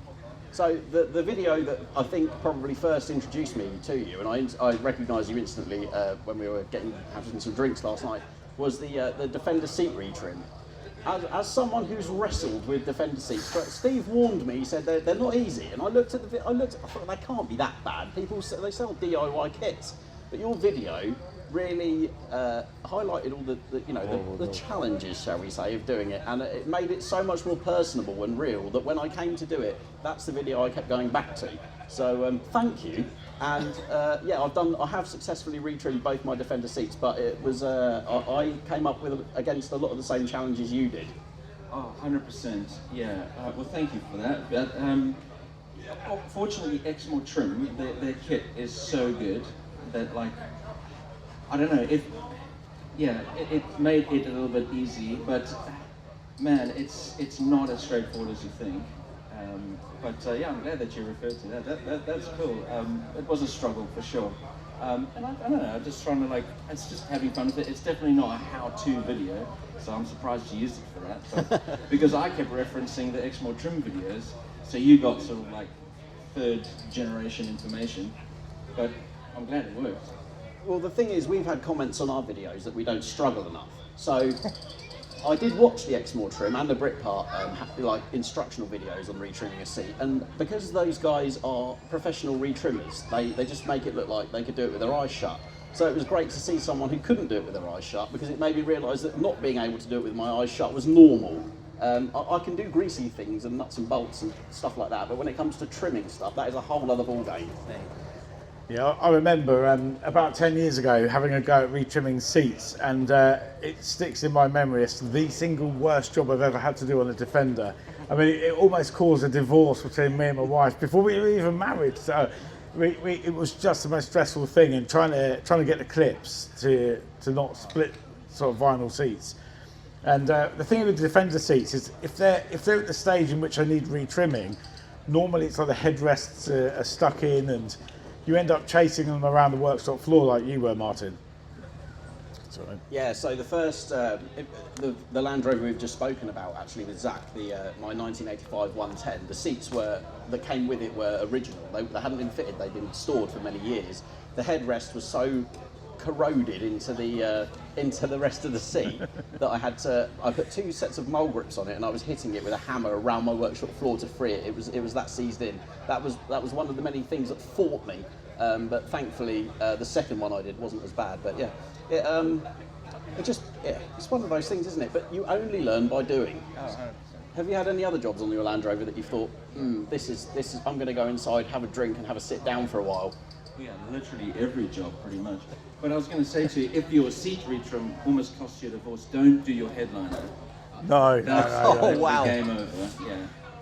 So the video that I think probably first introduced me to you, and I recognised you instantly when we were having some drinks last night, was the Defender seat retrim. As someone who's wrestled with Defender seats, but Steve warned me. He said they're not easy, and I thought they can't be that bad. They sell DIY kits, but your video really highlighted all the challenges, shall we say, of doing it, and it made it so much more personable and real that when I came to do it, that's the video I kept going back to. So thank you, and I have successfully retrimmed both my Defender seats, but it was I came up against a lot of the same challenges you did. Oh, 100%. Yeah. Well, thank you for that. But fortunately, Exmoor Trim, their kit is so good that, like, I don't know, it made it a little bit easy, but man, it's not as straightforward as you think. Yeah, I'm glad that you referred to that. That's cool. It was a struggle for sure. And I don't know, I'm just trying to it's just having fun with it. It's definitely not a how-to video, so I'm surprised you used it for that. But, because I kept referencing the Exmoor Trim videos, so you got sort of like third generation information, but I'm glad it worked. Well, the thing is, we've had comments on our videos that we don't struggle enough. So I did watch the Exmoor Trim and the Britpart instructional videos on retrimming a seat, and because those guys are professional retrimmers, they just make it look like they could do it with their eyes shut. So it was great to see someone who couldn't do it with their eyes shut, because it made me realise that not being able to do it with my eyes shut was normal. I can do greasy things and nuts and bolts and stuff like that, but when it comes to trimming stuff, that is a whole other ballgame. Yeah, I remember about 10 years ago having a go at retrimming seats, and it sticks in my memory as the single worst job I've ever had to do on a Defender. I mean, it almost caused a divorce between me and my wife before we were even married. So it was just the most stressful thing, and trying to get the clips to not split sort of vinyl seats. And the thing with the Defender seats is if they're at the stage in which I need retrimming, normally it's like the headrests are stuck in, and you end up chasing them around the workshop floor like you were, Martin. Sorry. Yeah, so the first, the Land Rover we've just spoken about, actually, with Zach, my 1985 110, the seats that came with it were original. They hadn't been fitted, they'd been stored for many years. The headrest was so corroded into the rest of the seat that I put 2 sets of mole grips on it, and I was hitting it with a hammer around my workshop floor to free it. It was that seized in. That was one of the many things that fought me, but thankfully the second one I did wasn't as bad. But yeah, it's one of those things, isn't it? But you only learn by doing. Have you had any other jobs on your Land Rover that you thought, this is I'm going to go inside, have a drink, and have a sit down for a while? Yeah, literally every job, pretty much. But I was going to say to you, if your seat retrim almost costs you a divorce, don't do your headliner. No. Oh, wow. Game over, yeah.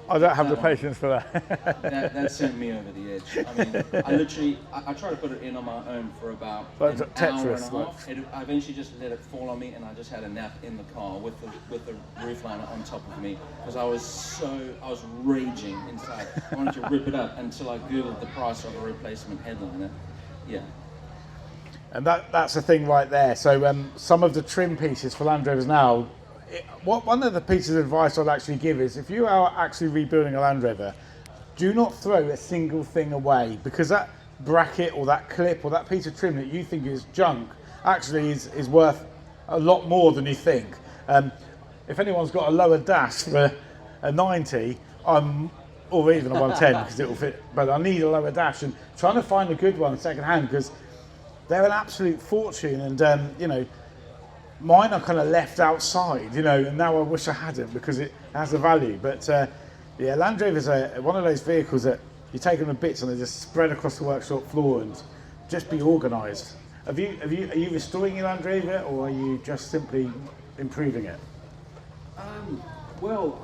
I don't have the patience for that. that sent me over the edge. I mean, I tried to put it in on my own for about an hour and a half. I eventually just let it fall on me, and I just had a nap in the car with the roof liner on top of me, because I was raging inside. I wanted to rip it up until I Googled the price of a replacement headliner. Yeah. And that's the thing right there. So some of the trim pieces for Land Rovers now, one of the pieces of advice I'd actually give is, if you are actually rebuilding a Land Rover, do not throw a single thing away, because that bracket or that clip or that piece of trim that you think is junk actually is worth a lot more than you think. If anyone's got a lower dash for a 90, I'm or even a 110 because it will fit. But I need a lower dash, and trying to find a good one second hand because they're an absolute fortune, and you know, mine are kind of left outside, you know, and now I wish I hadn't because it has a value. But yeah, Land Rover is one of those vehicles that you take them to bits and they just spread across the workshop floor and just be organised. Are you restoring your Land Rover, or are you just simply improving it? Well,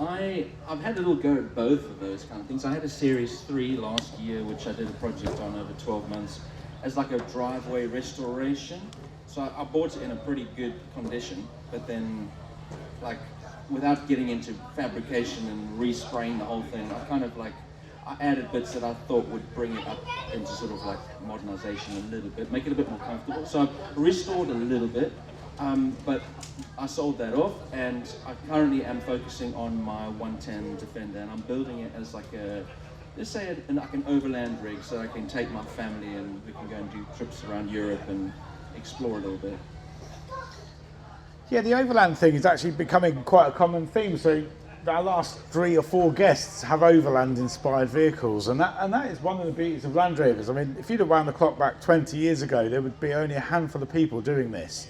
I've had a little go at both of those kind of things. I had a Series 3 last year, which I did a project on over 12 months as like a driveway restoration. So I bought it in a pretty good condition, but then like without getting into fabrication and respraying the whole thing, I added bits that I thought would bring it up into sort of like modernization a little bit, make it a bit more comfortable. So I restored a little bit. But I sold that off, and I currently am focusing on my 110 Defender, and I'm building it as like let's say like an overland rig, so I can take my family and we can go and do trips around Europe and explore a little bit. Yeah, the overland thing is actually becoming quite a common theme. So our last 3 or 4 guests have overland-inspired vehicles, and that is one of the beauties of Land Rovers. I mean, if you'd have wound the clock back 20 years ago, there would be only a handful of people doing this.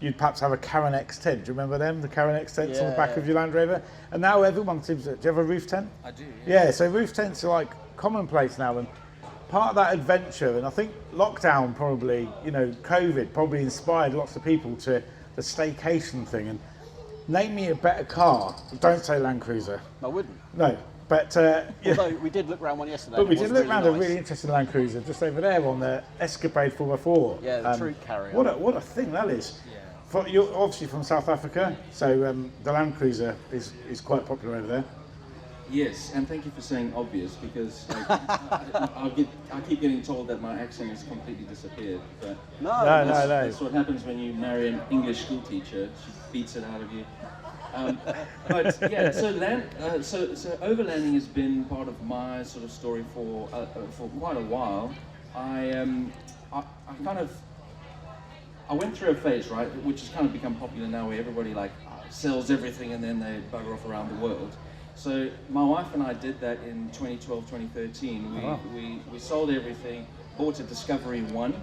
You'd perhaps have a Karen X tent. Do you remember them? The Karen X tents on the back of your Land Rover. And now everyone seems to. Do you have a roof tent? I do. Yeah, so roof tents are like commonplace now, and part of that adventure. And I think lockdown probably, you know, COVID probably inspired lots of people to the staycation thing. And name me a better car. Don't say Land Cruiser. I wouldn't. No. But although we did look around one yesterday. But we did look around a nice. really interesting Land Cruiser just over there on the Escapade 4x4. Yeah, the troop carrier. What a thing that is. Yeah. You're obviously from South Africa, so the Land Cruiser is quite popular over there. Yes, and thank you for saying obvious, because like, I keep getting told that my accent has completely disappeared. But No. That's what happens when you marry an English school teacher. She beats it out of you. But yeah, so overlanding has been part of my sort of story for quite a while. I went through a phase, right, which has kind of become popular now, where everybody like sells everything and then they bugger off around the world. So my wife and I did that in 2012, 2013. We sold everything, bought a Discovery 1.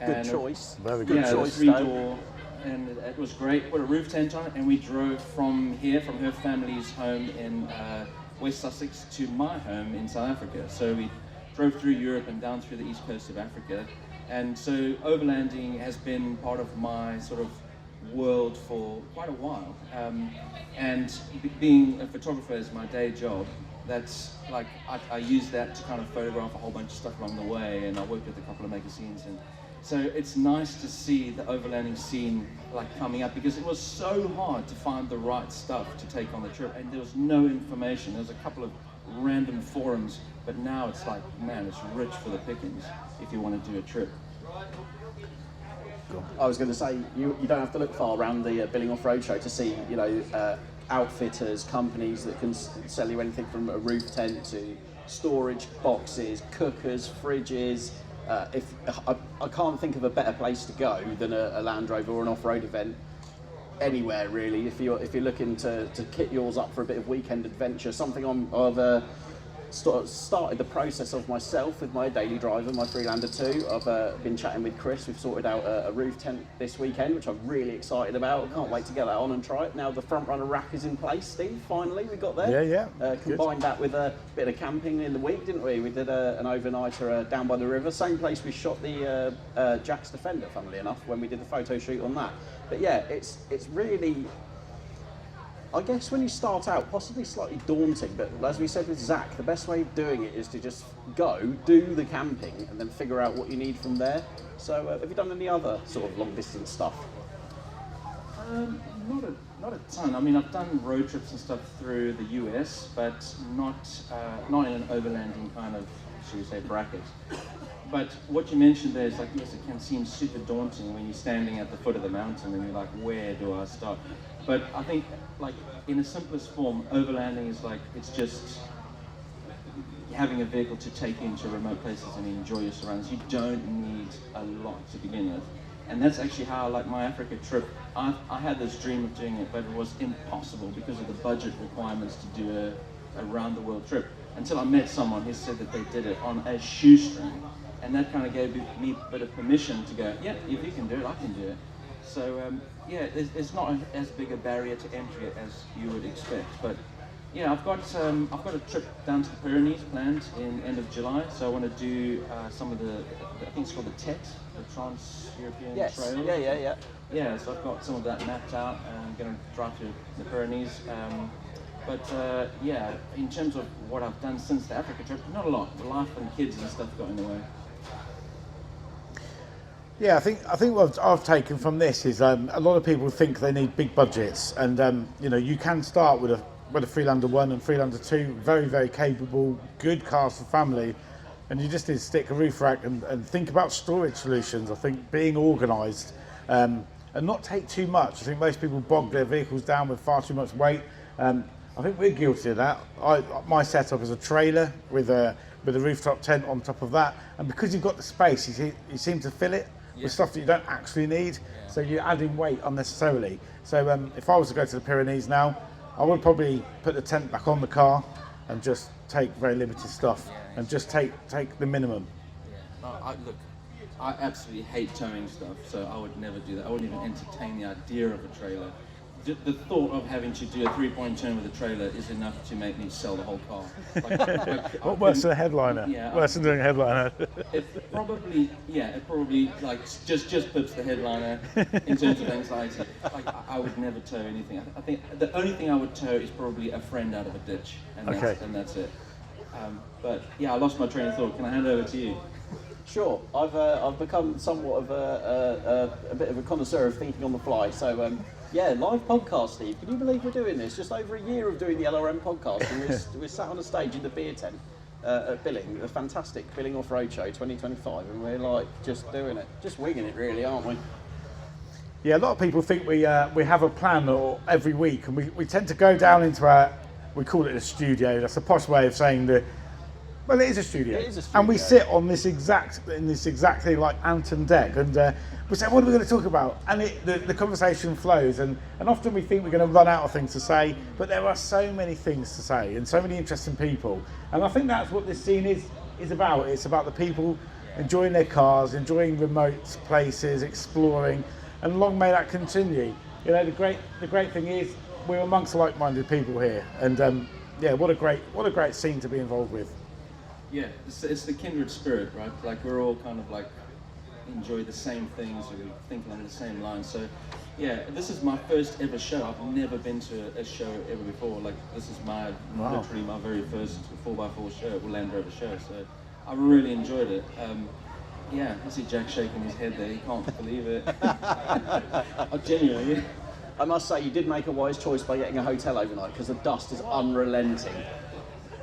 Good choice. Very good choice. 3-door. And it was great. Put a roof tent on it, and we drove from her family's home in West Sussex to my home in South Africa. So we drove through Europe and down through the east coast of Africa. And so overlanding has been part of my sort of world for quite a while. And being a photographer is my day job. That's like I use that to kind of photograph a whole bunch of stuff along the way, and I worked with a couple of magazines. And so it's nice to see the overlanding scene like coming up, because it was so hard to find the right stuff to take on the trip, and there was no information. There was a couple of random forums, but now it's like, man, it's rich for the pickings if you want to do a trip. I was going to say, you don't have to look far around the Billing Off-Road show to see, you know, outfitters, companies that can sell you anything from a roof tent to storage boxes, cookers, fridges. I can't think of a better place to go than a Land Rover or an off-road event anywhere really. If you're looking to kit yours up for a bit of weekend adventure, something I've started the process of myself with my daily driver, my Freelander 2. I've been chatting with Chris. We've sorted out a roof tent this weekend, which I'm really excited about. I can't wait to get that on and try it. Now the front runner rack is in place, Steve. Finally, we got there. Yeah. Combined that with a bit of camping in the week, didn't we? We did an overnighter down by the river, same place we shot the Jack's Defender, funnily enough, when we did the photo shoot on that. But yeah, it's really, I guess when you start out, possibly slightly daunting, but as we said with Zach, the best way of doing it is to just go, do the camping, and then figure out what you need from there. So have you done any other sort of long distance stuff? Not a ton. I mean, I've done road trips and stuff through the US, but not in an overlanding kind of, should we say, bracket. But what you mentioned there is like, yes, it can seem super daunting when you're standing at the foot of the mountain and you're like, where do I start? But I think, like, in the simplest form, overlanding is like, it's just having a vehicle to take you into remote places and enjoy your surroundings. You don't need a lot to begin with. And that's actually how, like, my Africa trip, I had this dream of doing it, but it was impossible because of the budget requirements to do a around the world trip. until I met someone who said that they did it on a shoestring, and that kind of gave me a bit of permission to go, yeah, if you can do it, I can do it. So yeah, it's not as big a barrier to entry as you would expect. But yeah, I've got a trip down to the Pyrenees planned in end of July. So I want to do some of the, I think it's called the TET, the Trans-European Trail. Yeah. Yeah, so I've got some of that mapped out, and I'm going to drive to the Pyrenees. But yeah, in terms of what I've done since the Africa trip, not a lot. Life and kids and stuff got in the way. Yeah, I think what I've taken from this is a lot of people think they need big budgets, and you know, you can start with a Freelander 1 and Freelander 2, very, very capable, good cars for family, and you just need to stick a roof rack and think about storage solutions. I think being organised and not take too much. I think most people bog their vehicles down with far too much weight. I think we're guilty of that. My setup is a trailer with a rooftop tent on top of that, and because you've got the space, you seem to fill it with stuff that you don't actually need, so you're adding weight unnecessarily. So if I was to go to the Pyrenees now, I would probably put the tent back on the car and just take very limited stuff and just take the minimum. Look, I absolutely hate towing stuff, so I would never do that. I wouldn't even entertain the idea of a trailer. The thought of having to do a 3-point turn with a trailer is enough to make me sell the whole car. What worse than a headliner? Yeah, worse than doing a headliner? It probably like just puts the headliner in terms of anxiety. Like I would never tow anything. I think the only thing I would tow is probably a friend out of a ditch, and that's it. But yeah, I lost my train of thought. Can I hand over to you? Sure, I've become somewhat of a bit of a connoisseur of thinking on the fly. So yeah, live podcast, Steve. Can you believe we're doing this? Just over a year of doing the LRM podcast, and we're sat on a stage in the beer tent at Billing, a fantastic Billing Off-Road Show 2025, and we're like just doing it, just winging it, really, aren't we? Yeah, a lot of people think we have a plan every week, and we tend to go down into we call it a studio. That's a posh way of saying well, it is a studio. It is a studio. And we sit on this exact thing like Anton deck, and we say, what are we going to talk about? And the conversation flows, and often we think we're going to run out of things to say, but there are so many things to say and so many interesting people. And I think that's what this scene is about. It's about the people enjoying their cars, enjoying remote places, exploring, and long may that continue. You know, the great thing is we're amongst like-minded people here, and yeah, what a great scene to be involved with. Yeah, it's the kindred spirit, right? Like we're all kind of like enjoy the same things, or think along the same lines. So yeah, this is my first ever show. I've never been to a show ever before. Like this is literally my very first 4x4 show, or Land Rover show. So I really enjoyed it. Yeah, I see Jack shaking his head there. He can't believe it. Genuinely. I must say, you did make a wise choice by getting a hotel overnight, because the dust is unrelenting.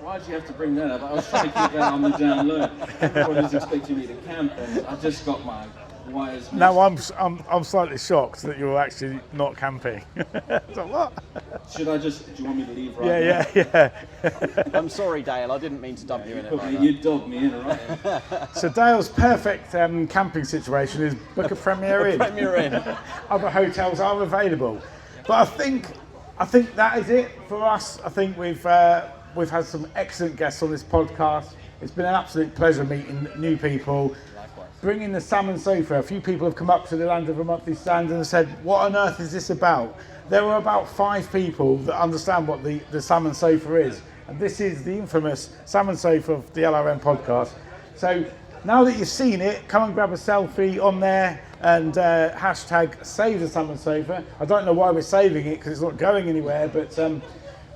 Why did you have to bring that up? I was trying to keep that on the down low. Everyone was expecting me to camp, and I just got my wires. No, I'm slightly shocked that you're actually not camping. So what? Do you want me to leave right now? Yeah. I'm sorry, Dale. I didn't mean to dub you in it. Like You dubbed me in, right? So Dale's perfect camping situation is book a Premier Inn. Premier Inn. Other hotels are available, but I think that is it for us. I think we've had some excellent guests on this podcast. It's been an absolute pleasure meeting new people. Likewise. Bringing the Salmon Sofa. A few people have come up to the Land Rover Monthly stand and said, what on earth is this about? There were about 5 people that understand what the Salmon Sofa is. And this is the infamous Salmon Sofa of the LRM podcast. So now that you've seen it, come and grab a selfie on there and hashtag save the Salmon Sofa. I don't know why we're saving it, because it's not going anywhere, but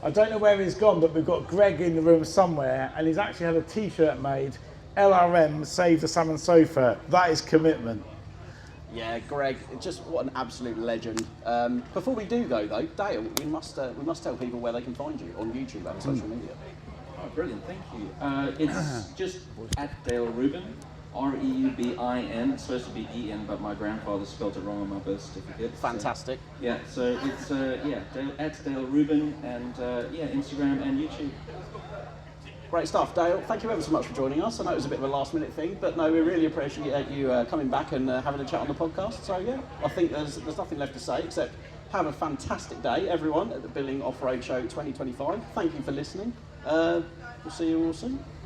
I don't know where he's gone, but we've got Greg in the room somewhere, and he's actually had a t-shirt made, LRM Save the Salmon Sofa. That is commitment. Yeah, Greg, just what an absolute legend. Before we do go though, Dale, we must tell people where they can find you on YouTube and social media. Oh, brilliant, thank you. It's just at Dale Rubin, R-E-U-B-I-N. It's supposed to be E-N, but my grandfather spelled it wrong on my birth certificate. Fantastic. So, yeah, so it's at Dale Rubin, and Instagram and YouTube. Great stuff, Dale. Thank you ever so much for joining us. I know it was a bit of a last minute thing, but no, we really appreciate you coming back and having a chat on the podcast. So yeah, I think there's nothing left to say except have a fantastic day, everyone, at the Billing Off-Road Show 2025. Thank you for listening, We'll see you all soon.